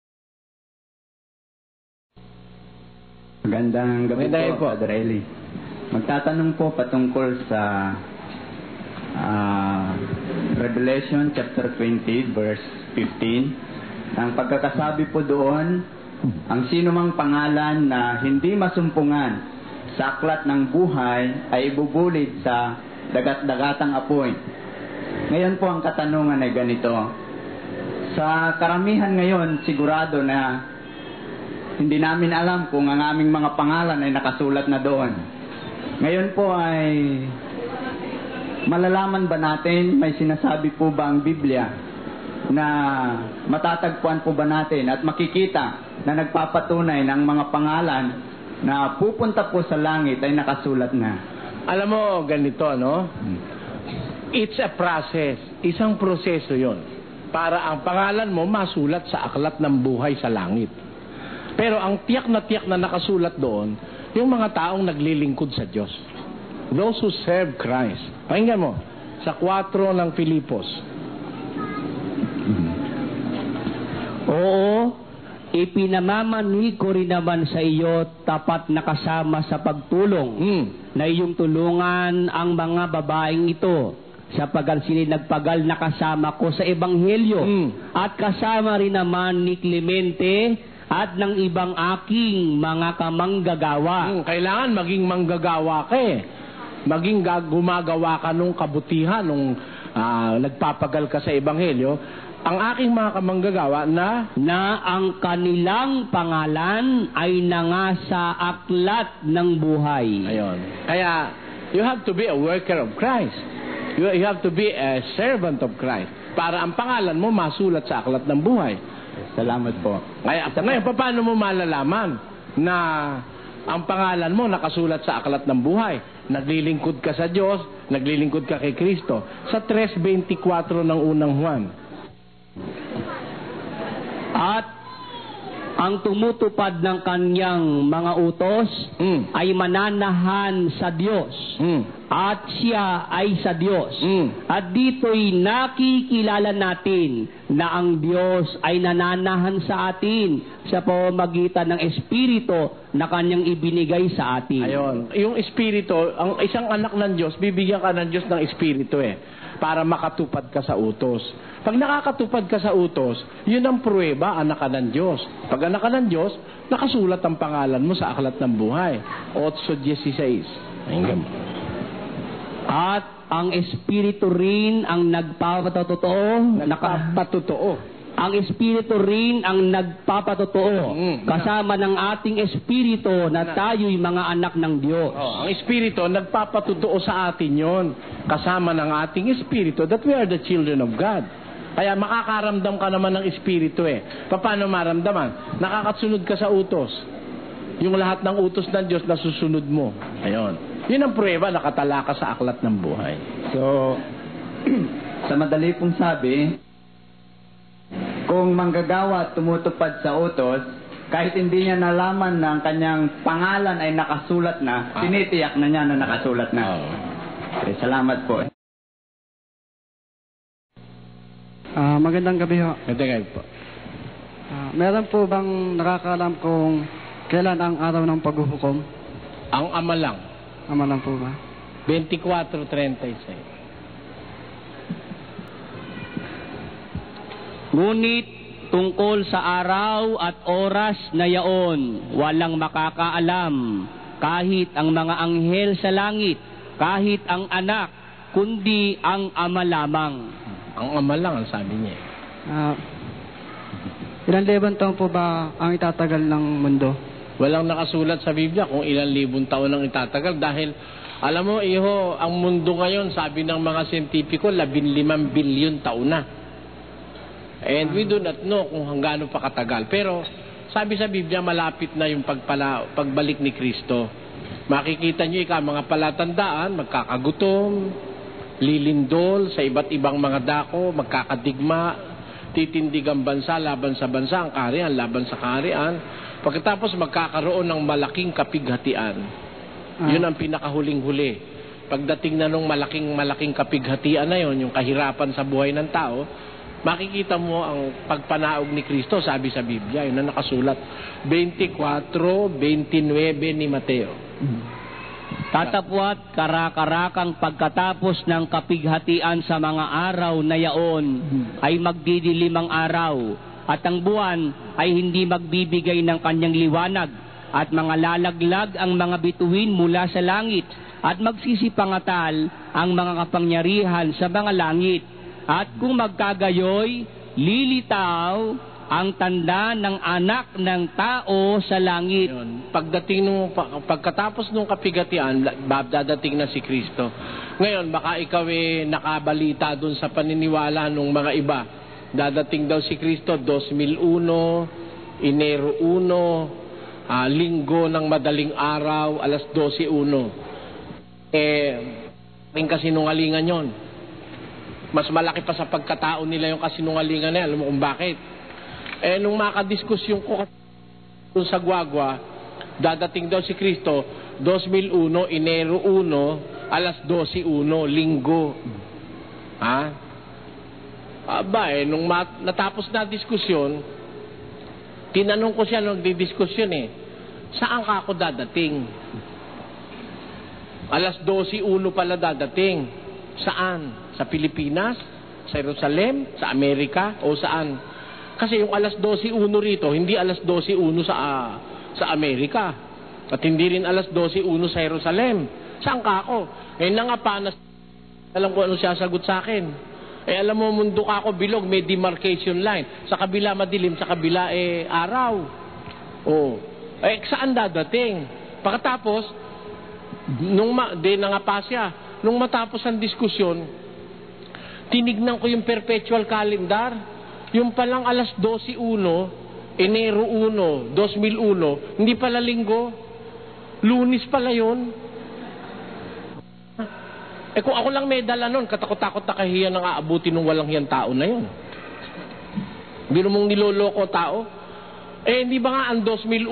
Speaker 5: Magandang gabi po, Father Eli. Magtatanong po patungkol sa Revelation chapter 20 verse 15. Ang pagkakasabi po doon, ang sinumang pangalan na hindi masumpungan sa aklat ng buhay ay ibubulid sa dagat-dagatang apoy. Ngayon po ang katanungan ay ganito. Sa karamihan ngayon, sigurado na hindi namin alam kung ang aming mga pangalan ay nakasulat na doon. Ngayon po ay malalaman ba natin, may sinasabi po ba ang Biblia na matatagpuan po ba natin at makikita na nagpapatunay ng mga pangalan na pupunta po sa langit ay nakasulat na?
Speaker 2: Alam mo, ganito, no? It's a process. Isang proseso yon para ang pangalan mo masulat sa aklat ng buhay sa langit. Pero ang tiyak na nakasulat doon, yung mga taong naglilingkod sa Diyos. Those who serve Christ. Pakinggan mo, sa 4 ng Filipos.
Speaker 4: Oo, ipinamamani ko rin naman sa iyo tapat na kasama sa pagtulong na iyong tulungan ang mga babaeng ito sapagkat sila nagpagal na kasama ko sa Ebanghelyo at kasama rin naman ni Clemente at ng ibang aking mga kamanggagawa.
Speaker 2: Kailangan maging manggagawa ka maging gumagawa ka nung kabutihan nung nagpapagal ka sa Ebanghelyo. Ang aking mga kamanggagawa na
Speaker 4: ang kanilang pangalan ay nangasa aklat ng buhay.
Speaker 2: Ayon. Kaya you have to be a worker of Christ. You have to be a servant of Christ para ang pangalan mo masulat sa aklat ng buhay.
Speaker 5: Salamat po.
Speaker 2: Ngayon, paano mo malalaman na ang pangalan mo nakasulat sa aklat ng buhay? Naglilingkod ka sa Diyos, naglilingkod ka kay Kristo. Sa 3:24 ng unang Juan.
Speaker 4: At ang tumutupad ng kanyang mga utos ay mananahan sa Diyos. At siya ay sa Diyos. At dito'y nakikilala natin na ang Diyos ay nananahan sa atin sa pamamagitan ng Espiritu na kanyang ibinigay sa atin.
Speaker 2: Ayon. Yung Espiritu, ang isang anak ng Diyos, bibigyan ka ng Diyos ng Espiritu para makatupad ka sa utos. Pag nakakatupad ka sa utos, yun ang pruweba, anak ka ng Diyos. Pag anak ka ng Diyos, nakasulat ang pangalan mo sa aklat ng buhay. 8:16. Ayun.
Speaker 4: At ang Espiritu rin ang nagpapatotoo. Ang Espiritu rin ang nagpapatotoo. Kasama ng ating Espiritu na tayo'y mga anak ng Diyos.
Speaker 2: Ang Espiritu nagpapatotoo sa atin yon. Kasama ng ating Espiritu that we are the children of God. Kaya makakaramdam ka naman ng Espiritu Paano maramdaman? Nakakasunod ka sa utos. Yung lahat ng utos ng Diyos nasusunod mo. Ayon. Yun ang pruweba, nakatala ka sa aklat ng buhay.
Speaker 5: So, sa madali pong sabi, kung manggagawa at tumutupad sa utos, kahit hindi niya nalaman na ang kanyang pangalan ay nakasulat na, tinitiyak na niya na nakasulat na. Okay, salamat po.
Speaker 8: Magandang gabi ho.
Speaker 13: Magandang gabi po.
Speaker 8: Meron po bang nakakaalam kung kailan ang araw ng paghuhukom?
Speaker 13: Ang ama lang.
Speaker 8: Ama lang po ba?
Speaker 13: 24:36.
Speaker 4: Ngunit tungkol sa araw at oras na yaon, walang makakaalam, kahit ang mga anghel sa langit, kahit ang anak, kundi ang ama lamang.
Speaker 13: Ang ama lang ang sabi niya.
Speaker 8: Ilang libon taon po ba ang itatagal ng mundo?
Speaker 13: Walang nakasulat sa Biblia kung ilang libon taon ang itatagal dahil alam mo, iho, ang mundo ngayon, sabi ng mga siyentipiko, 15 billion taon na. And we do not know kung hanggaano pa katagal. Pero sabi sa Biblia, malapit na yung pagbalik ni Kristo. Makikita nyo mga palatandaan, magkakagutom, lilindol sa iba't ibang mga dako, magkakadigma, titindig ang bansa laban sa bansa, ang kaharian laban sa kaharian. Pagkatapos magkakaroon ng malaking kapighatian. Yun ang pinakahuling-huli. Pagdating na nung malaking kapighatian na yun, yung kahirapan sa buhay ng tao, makikita mo ang pagpanaog ni Kristo, sabi sa Biblia. Yun ang nakasulat. 24:29 ni Mateo.
Speaker 4: Tatapwat karakarakang pagkatapos ng kapighatian sa mga araw na yaon ay magdidilim ang araw at ang buwan ay hindi magbibigay ng kanyang liwanag at mga lalaglag ang mga bituin mula sa langit at magsisipangatal ang mga kapangyarihan sa mga langit at kung magkagayoy lilitaw ang tanda ng anak ng tao sa langit.
Speaker 13: Pagkatapos nung kapigatian, dadating na si Kristo. Ngayon, baka ikaw nakabalita dun sa paniniwala ng mga iba. Dadating daw si Kristo 2001, Enero 1, linggo ng madaling araw, 12:01. Yung kasinungalingan yon. Mas malaki pa sa pagkatao nila yung kasinungalingan na. Alam mo kung bakit? Nung makadiskusyon ko sa Guagua, dadating daw si Kristo 2001, Enero 1, 12:01, linggo. Nung natapos na diskusyon, tinanong ko siya nung nagdidiskusyon saan ka ako dadating? 12:01 pala dadating. Saan? Sa Pilipinas? Sa Jerusalem? Sa Amerika? O saan? Kasi yung 12:01 rito, hindi 12:01 sa Amerika. At hindi rin 12:01 sa Jerusalem. Saan ka ako? Ngayon na nga alam ko ano siya sagot sa akin. Alam mo, mundo ka ako bilog, may demarcation line. Sa kabila madilim, sa kabila araw. Saan dadating? Pagkatapos, nung matapos ang diskusyon, tinignan ko yung perpetual calendar. Yung palang 12:01, Enero 1, 2001, hindi pala linggo, Lunes pala yun. Kung ako lang may dala nun, katakot-takot na kahiya nang aabuti nung walang hiyang tao na yun. Biro mong niloloko tao. Hindi ba nga ang 2001,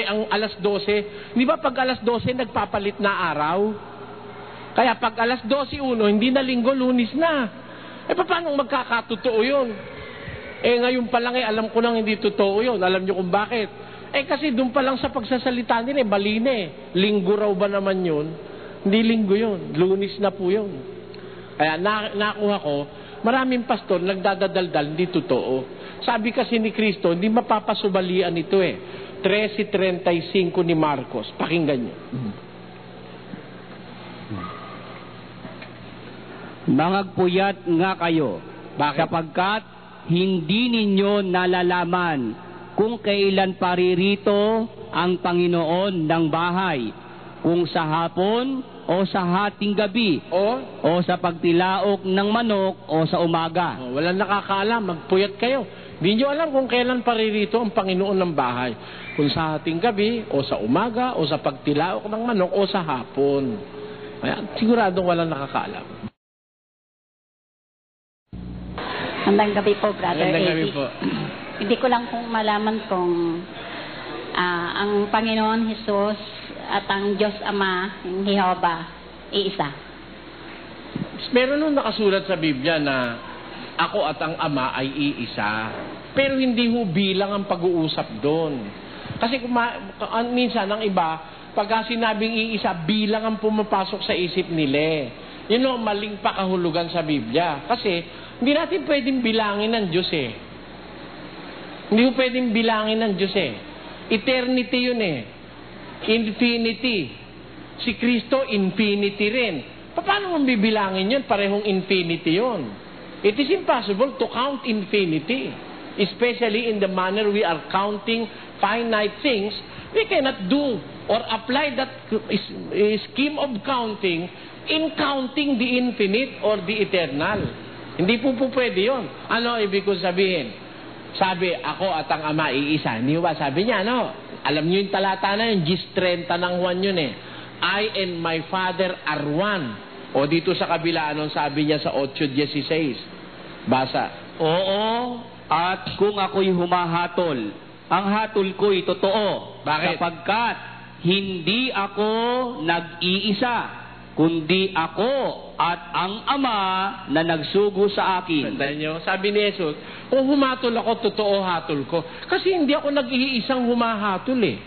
Speaker 13: ang 12:00, hindi ba pag 12:00 nagpapalit na araw? Kaya pag 12:01, hindi na linggo, Lunes na. Paano magkakatotoo yun? Ngayon pa lang alam ko nang hindi totoo yun. Alam nyo kung bakit? Kasi doon pa lang sa pagsasalita nila, mali na Linggo raw ba naman yun? Hindi linggo yun. Lunes na po yun. Kaya nakuha ko, maraming pastor nagdadadaldal, hindi totoo. Sabi kasi ni Kristo, hindi mapapasubalian ito 13:35 ni Marcos. Pakinggan nyo.
Speaker 4: Mangagpuyat nga kayo.
Speaker 13: Bakit?
Speaker 4: Sapagkat hindi ninyo nalalaman kung kailan paririto ang Panginoon ng bahay, kung sa hapon o sa hating gabi, o sa pagtilaok ng manok o sa umaga.
Speaker 13: Walang nakakaalam, magpuyat kayo. Hindi nyo alam kung kailan paririto ang Panginoon ng bahay, kung sa hating gabi o sa umaga o sa pagtilaok ng manok o sa hapon. Kaya siguradong walang nakakaalam.
Speaker 22: Magandang gabi po, Brother Eddie.
Speaker 13: Magandang gabi po.
Speaker 22: Hindi ko lang kung malaman kung ang Panginoon Jesus at ang Diyos Ama, yung Jehovah, iisa.
Speaker 2: meron nung nakasulat sa Biblia na ako at ang Ama ay iisa. Pero hindi ho bilang ang pag-uusap doon. Kasi minsan ang iba, pagka sinabing iisa, bilang ang pumapasok sa isip nila. Yun o, maling pakahulugan sa Biblia. Kasi hindi natin pwedeng bilangin ng Diyos eh. Hindi ho pwedeng bilangin ng Diyos eh. Eternity yun eh. Infinity. Si Kristo, infinity rin. Paano mong bibilangin yun? Parehong infinity yun. It is impossible to count infinity. Especially in the manner we are counting finite things. We cannot do or apply that scheme of counting in counting the infinite or the eternal. Hindi po pwede yun. Ano ibig ko sabihin? Sabi, ako at ang Ama iisa. Hindi ba? Sabi niya, no? Alam niyo yung talata na yun, Gis 30 ng Juan yun eh. I and my Father are one. O dito sa kabila, anong sabi niya sa 8:16? Basa.
Speaker 4: Oo, at kung ako'y humahatol, ang hatol ko'y totoo.
Speaker 2: Bakit?
Speaker 4: Sapagkat hindi ako nag-iisa, kundi ako at ang Ama na nagsugo sa akin.
Speaker 2: Tandaan niyo, sabi ni Jesus, kung humatol ako, totoo hatol ko. Kasi hindi ako nag-iisang humahatol eh.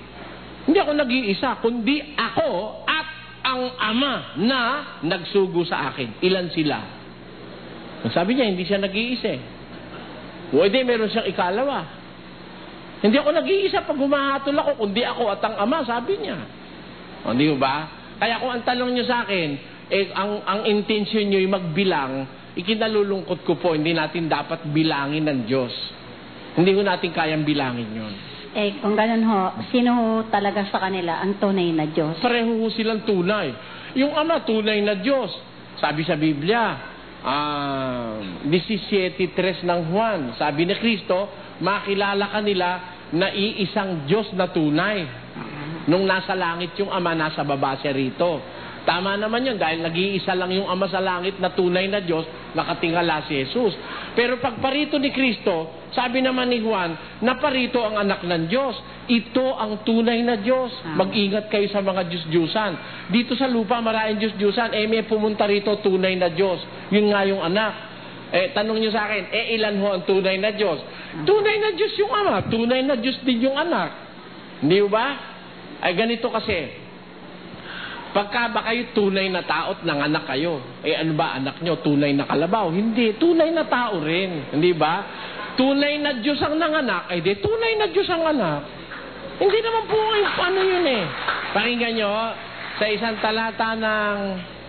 Speaker 2: Hindi ako nag-iisa, kundi ako at ang Ama na nagsugo sa akin. Ilan sila? Sabi niya, hindi siya nag-iisa eh. Pwede, meron siyang ikalawa. Hindi ako nag-iisa pag humahatol ako, kundi ako at ang Ama, sabi niya. O, di ba? Kaya kung ang tanong niyo sa akin, ang intention niyo yung magbilang, ikinalulungkot ko po, hindi natin dapat bilangin ng Diyos. Hindi ko natin kayang bilangin yun.
Speaker 22: Kung ganun ho, sino ho talaga sa kanila ang tunay na Diyos?
Speaker 2: Pareho ho silang tunay. Yung Ama, tunay na Diyos. Sabi sa Biblia, 17:3 ng Juan, sabi ni Kristo, makilala kanila na iisang Diyos na tunay. Nung nasa langit yung Ama, nasa baba siya rito. Tama naman yun, dahil nag-iisa lang yung Ama sa langit na tunay na Diyos, nakatingala si Jesus. Pero pag parito ni Kristo, sabi naman ni Juan, na parito ang anak ng Diyos. Ito ang tunay na Diyos. Mag-ingat kayo sa mga Diyos-Diyusan. Dito sa lupa, maraming Diyos-Diyusan. May pumunta rito, tunay na Diyos. Yun nga yung anak. Tanong nyo sa akin, ilan ho ang tunay na Diyos? Tunay na Diyos yung Ama. Tunay na Diyos din yung anak. Hindi ba? Ay ganito kasi. Pagka ba kayo tunay na tao at nanganak kayo, ano ba anak nyo? Tunay na kalabaw? Hindi. Tunay na tao rin. Hindi ba? Tunay na Diyos ang nanganak, di tunay na Diyos ang anak. Hindi naman po ano yun eh. Pakinggan nyo, sa isang talata ng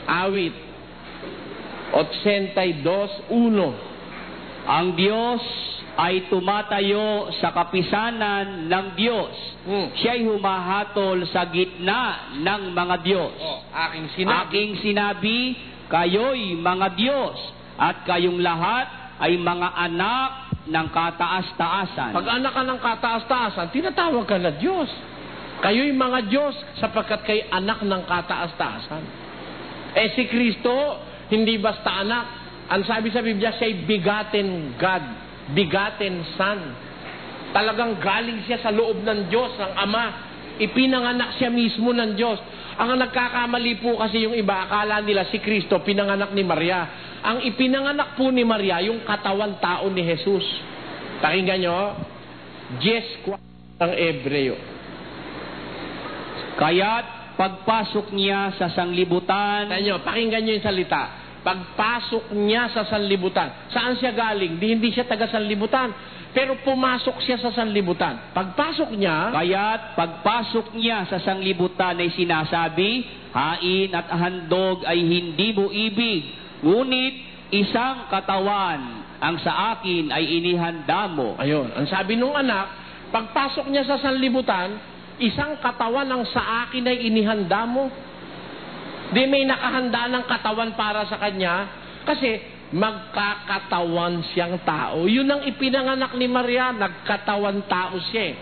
Speaker 2: awit, 82:1,
Speaker 4: ang Diyos ay tumatayo sa kapisanan ng Diyos. Siya'y humahatol sa gitna ng mga Diyos. Aking sinabi, kayo'y mga Diyos, at kayong lahat ay mga anak ng kataas-taasan.
Speaker 2: Pag anak ka ng kataas-taasan, tinatawag ka na Diyos. Kayo'y mga Diyos sapagkat kay anak ng kataas-taasan. Si Kristo, hindi basta anak. Ang sabi sa Biblia, siya'y begotten God, begotten Son. Talagang galing siya sa loob ng Diyos, ng Ama. Ipinanganak siya mismo ng Diyos. Ang nagkakamali po kasi yung iba, akala nila si Kristo pinanganak ni Maria. Ang ipinanganak po ni Maria, yung katawan tao ni Jesus. Pakinggan nyo, Jes 4 ng Ebreo.
Speaker 4: Kaya't pagpasok niya sa sanglibutan.
Speaker 2: Pakinggan nyo yung salita. Pagpasok niya sa sanlibutan. Saan siya galing? Hindi siya taga sanlibutan. Pero pumasok siya sa sanlibutan. Pagpasok niya,
Speaker 4: kaya't pagpasok niya sa sanglibutan ay sinasabi, hain at handog ay hindi mo ibig, ngunit isang katawan ang sa akin ay inihanda mo.
Speaker 2: Ayun, ang sabi nung anak, pagpasok niya sa sanlibutan, isang katawan ang sa akin ay inihanda mo. Di may nakahanda ng katawan para sa kanya kasi magkakatawan siyang tao. Yun ang ipinanganak ni Maria, nagkatawan tao siya.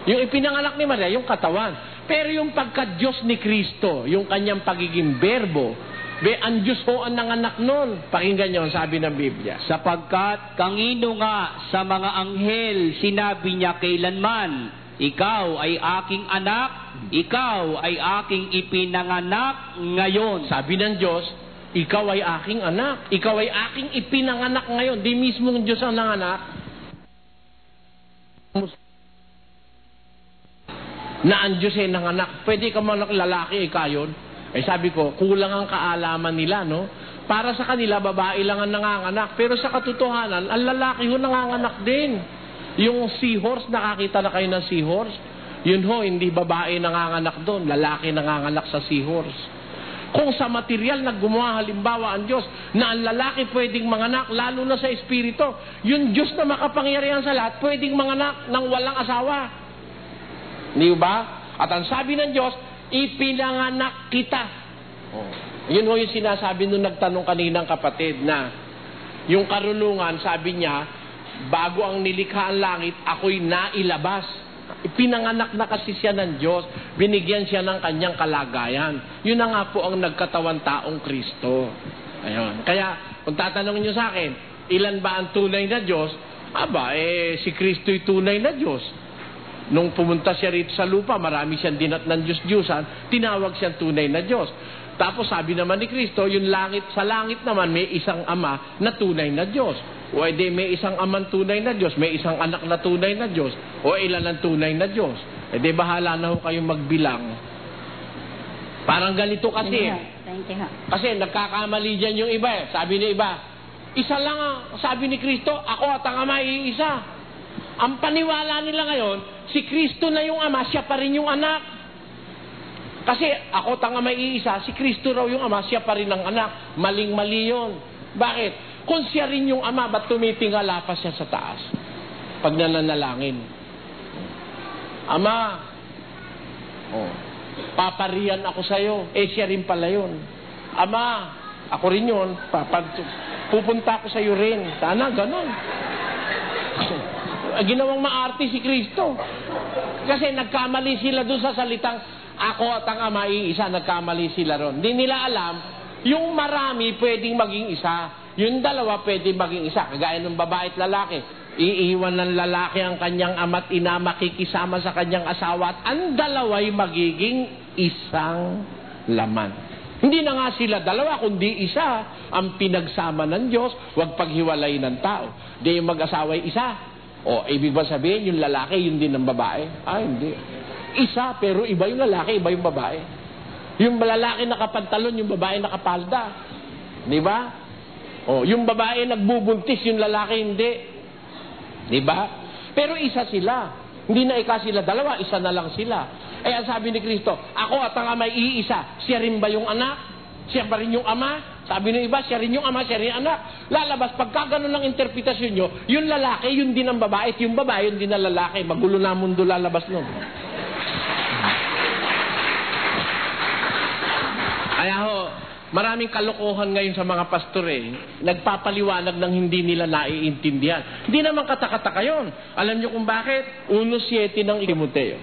Speaker 2: Yung ipinanganak ni Maria, yung katawan. Pero yung pagka-Diyos ni Kristo, yung kanyang pagiging berbo, ang Diyos ho ang nanganak nun. Pakinggan niyo ang sabi ng Biblia.
Speaker 4: Sapagkat kangino nga sa mga anghel sinabi niya kailanman, ikaw ay aking anak, ikaw ay aking ipinanganak ngayon.
Speaker 2: Sabi ng Diyos,
Speaker 13: ikaw ay aking anak. Ikaw ay aking ipinanganak ngayon. Di mismong Diyos ang nanganak. Na ang Diyos ay nanganak. Pwede ka man lalaki, ikayon. Sabi ko, kulang ang kaalaman nila, no? Para sa kanila, babae lang ang nanganganak. Pero sa katotohanan, ang lalaki ho nanganganak din. Yung seahorse, nakakita na kayo ng seahorse? Yun ho, hindi babae nanganganak doon. Lalaki nanganganak sa seahorse. Kung sa material na gumawa halimbawa ang Diyos na ang lalaki pwedeng manganak, lalo na sa espiritu, yung Diyos na makapangyarihan sa lahat, pwedeng manganak ng walang asawa. Di ba? At ang sabi ng Diyos, ipinanganak kita. Yun ho yung sinasabi nung nagtanong kaninang kapatid na yung karunungan, sabi niya, bago ang nilikha ang langit, ako'y nailabas. Pinanganak na kasi siya ng Diyos, binigyan siya ng kanyang kalagayan. Yun na nga po ang nagkatawan taong Kristo. Ayun. Kaya, kung tatanungin niyo sa akin, ilan ba ang tunay na Diyos? Si Kristo'y tunay na Diyos. Nung pumunta siya rito sa lupa, marami siyang dinatnan Diyos-Diyusan, tinawag siyang tunay na Diyos. Tapos sabi naman ni Kristo, yung langit, sa langit naman may isang ama na tunay na Diyos. O edi may isang amang tunay na Diyos, may isang anak na tunay na Diyos, o ilan ang tunay na Diyos. Edi bahala na ho kayong magbilang. Parang ganito kasi. Kasi nagkakamali dyan yung iba eh. Sabi ni iba, isa lang ang sabi ni Kristo, ako at ang ama iisa. Ang paniwala nila ngayon, si Kristo na yung ama, siya pa rin yung anak. Kasi ako at ang ama iisa, si Kristo raw yung ama, siya pa rin ang anak. Maling-mali yun. Bakit? Kung siya rin yung ama, ba't tumitingala pa siya sa taas? Pag nananalangin. Ama, papariyan ako sa'yo. Siya rin pala yun. Ama, ako rin yun. Pupunta ako sa'yo rin. Sana, ganon. Ginawang maarte si Kristo. Kasi nagkamali sila doon sa salitang, ako at ang ama iisa, nagkamali sila ron. Hindi nila alam, yung marami pwedeng maging isa. Yung dalawa pwede maging isa, kagaya ng babae at lalaki. Iiwan ng lalaki ang kanyang ama't ina, makikisama sa kanyang asawa at ang dalawa'y magiging isang laman. Hindi na nga sila dalawa, kundi isa ang pinagsama ng Diyos, huwag paghiwalay ng tao. Di yung mag-asawa'y isa. Ibig ba sabihin, yung lalaki, yun din ng babae? Hindi. Isa, pero iba yung lalaki, iba yung babae. Yung lalaki nakapantalon, yung babae nakapalda. Di ba? Yung babae nagbubuntis, yung lalaki hindi. Diba? Pero isa sila. Hindi na sila dalawa, isa na lang sila. Ang sabi ni Kristo, ako at ang ama iisa. Siya rin ba yung anak? Siya ba rin yung ama? Sabi ng iba, siya rin yung ama, siya rin yung anak. Lalabas, pagka ganun ang interpretasyon nyo, yung lalaki, yun din ang babae, at yung babae, yun din ang lalaki. Magulo na mundo lalabas nun. Kaya maraming kalokohan ngayon sa mga pastor nagpapaliwanag ng hindi nila naiintindihan. Hindi naman katakataka yun. Alam niyo kung bakit? 1:7 ng Timoteo.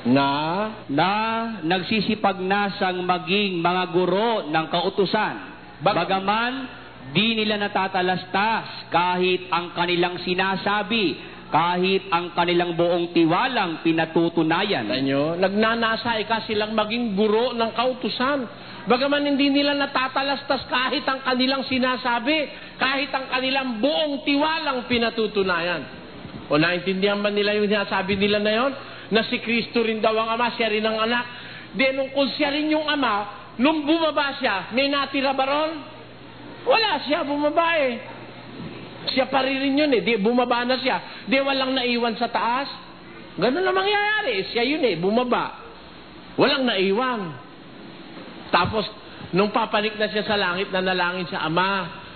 Speaker 4: Na nagsisipag na sang maging mga guro ng kautusan. Bagaman, di nila natatalastas kahit ang kanilang sinasabi, kahit ang kanilang buong tiwalang pinatutunayan.
Speaker 13: Nagnanasa silang maging guro ng kautusan. Bagaman hindi nila natatalastas kahit ang kanilang sinasabi, kahit ang kanilang buong tiwalang pinatutunayan. Naintindihan ba nila yung sinasabi nila na yon? Na si Kristo rin daw ang ama, siya rin ang anak. Kung siya rin yung ama, nung bumaba siya, may natira ba ron? Wala siya, bumaba Siya pa rin yun Di bumaba na siya. Walang naiwan sa taas. Ganun na mangyayari. Siya yun bumaba. Walang naiwan. Tapos, nung papanik na siya sa langit, nanalangin siya, Ama,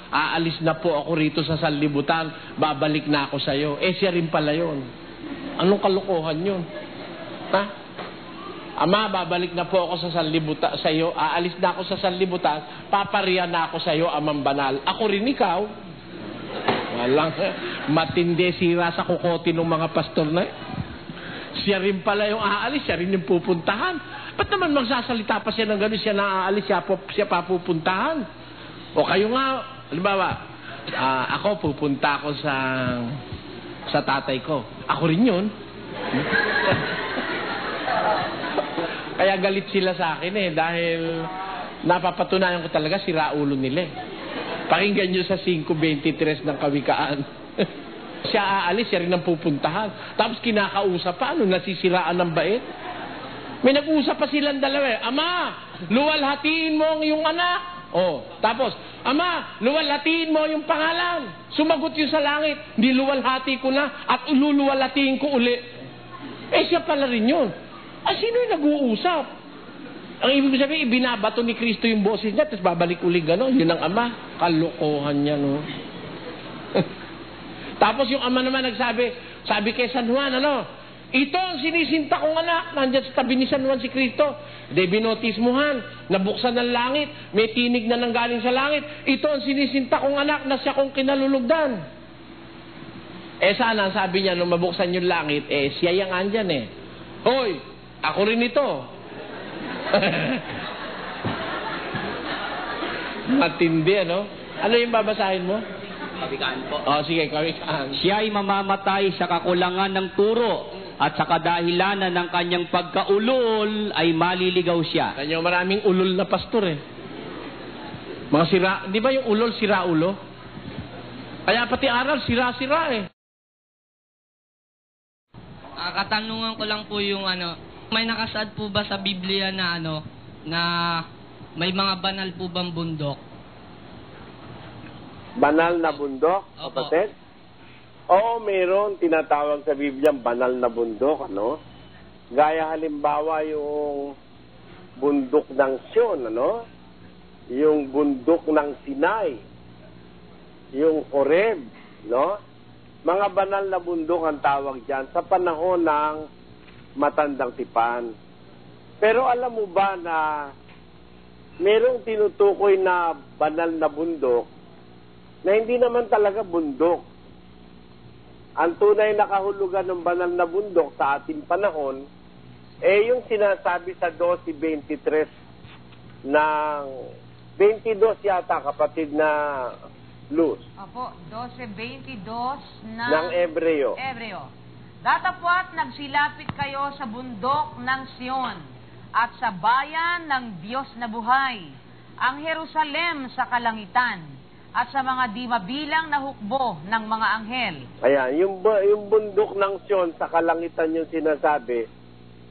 Speaker 13: aalis na po ako rito sa sanlibutan, babalik na ako sa iyo. Siya rin pala yun. Anong kalokohan yun? Ama, babalik na po ako sa sanlibutan sa iyo, aalis na ako sa sanlibutan, papariyan na ako sa iyo, Amang Banal. Ako rin ikaw. Walang matindi sira sa kukote ng mga pastor na Siya rin pala yung aalis, siya rin yung pupuntahan. Ba't naman magsasalita pa siya ng gano'n, siya na aalis, siya pa pupuntahan? O kayo nga, halimbawa, ako pupunta ako sa tatay ko. Ako rin yun. Kaya galit sila sa akin dahil
Speaker 2: Napapatunayan ko talaga si Raulo nila. Pakinggan nyo sa 5:23 ng Kawikaan. Siya aalis, siya rin ang pupuntahan. Tapos kinakausap pa, nasisiraan ng bait. May nag-usap pa silang dalawa. Ama, luwalhatiin mo ang iyong anak. Tapos, Ama, luwalhatiin mo yung pangalan. Sumagot yun sa langit. Hindi, luwalhati ko na at ululuwalhatiin ko uli. Siya pala rin yun. Sino yung nag-uusap? Ang ibig sabihin, ibinabato ni Kristo yung boses niya, tapos babalik uli gano'n. Yun ang ama. Kalokohan niya, no? Tapos yung ama naman sabi kay San Juan, ito ang sinisinta kong anak. Nandiyan sa tabi ni San Juan si Kristo. Binotismuhan, nabuksan ng langit, may tinig na nanggaling sa langit. Ito ang sinisinta kong anak na siya kong kinalulugdan. Sana, sabi niya, nung mabuksan yung langit, siya yung andyan Hoy, ako rin ito. Matindi, Ano yung babasahin mo?
Speaker 4: Kawikaan po.
Speaker 2: Sige, Kawikaan.
Speaker 4: Siya ay mamamatay sa kakulangan ng turo at sa kadahilanan ng kanyang pagkaulol ay maliligaw siya.
Speaker 2: Kanya maraming ulol na pastor Mga sira, di ba yung ulol sira-ulo? Kaya pati aral, sira-sira
Speaker 10: Katanungan ko lang po yung may nakasaad po ba sa Biblia na na may mga banal po bang bundok?
Speaker 18: Banal na bundok, kapatid? Oo, mayroon. Tinatawag sa Biblia banal na bundok, Gaya halimbawa yung bundok ng Sion, Yung bundok ng Sinai. Yung Horeb, Mga banal na bundok ang tawag dyan sa panahon ng matandang tipan. Pero alam mo ba na merong tinutukoy na banal na bundok na hindi naman talaga bundok. Ang tunay na kahulugan ng banal na bundok sa ating panahon, yung sinasabi sa 12:23 ng 22 yata, kapatid na Luz.
Speaker 21: Opo, 12:22
Speaker 18: ng Ebreo.
Speaker 21: Datapwat nagsilapit kayo sa bundok ng Sion at sa bayan ng Diyos na buhay, ang Jerusalem sa kalangitan, at sa mga di mabilang na hukbo ng mga anghel.
Speaker 18: Ayan, yung bundok ng Sion sa kalangitan yung sinasabi,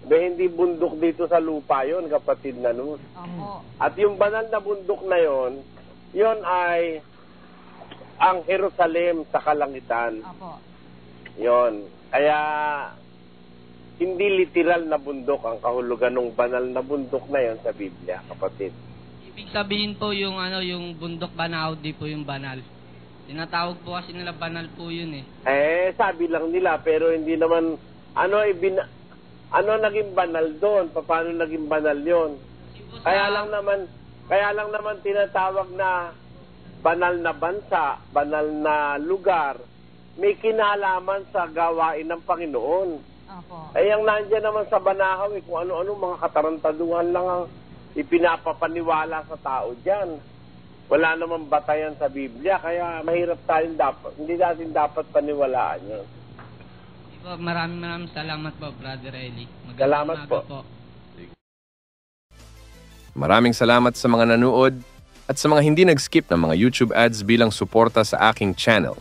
Speaker 18: hindi bundok dito sa lupa yon, kapatid na Luz. At yung banal na bundok na yon ay ang Jerusalem sa kalangitan. Yon. Kaya hindi literal na bundok ang kahulugan ng banal na bundok na yon sa Biblia, kapatid.
Speaker 10: Ibig sabihin po yung yung bundok Banahaw, di po yung banal. Tinatawag po kasi nila banal po yun
Speaker 18: sabi lang nila, pero hindi naman naging banal doon? Paano naging banal yon? Kaya lang naman tinatawag na banal na bansa, banal na lugar, may kinalaman sa gawain ng Panginoon. Ang nandiyan naman sa Banahaw, kung ano-ano, mga katarantaduhan lang ang ipinapapaniwala sa tao dyan. Wala namang batayan sa Biblia, kaya mahirap hindi natin dapat paniwalaan yun.
Speaker 10: Maraming salamat po, Brother Eli.
Speaker 18: Salamat po.
Speaker 1: Maraming salamat sa mga nanood at sa mga hindi nag-skip ng mga YouTube ads bilang suporta sa aking channel.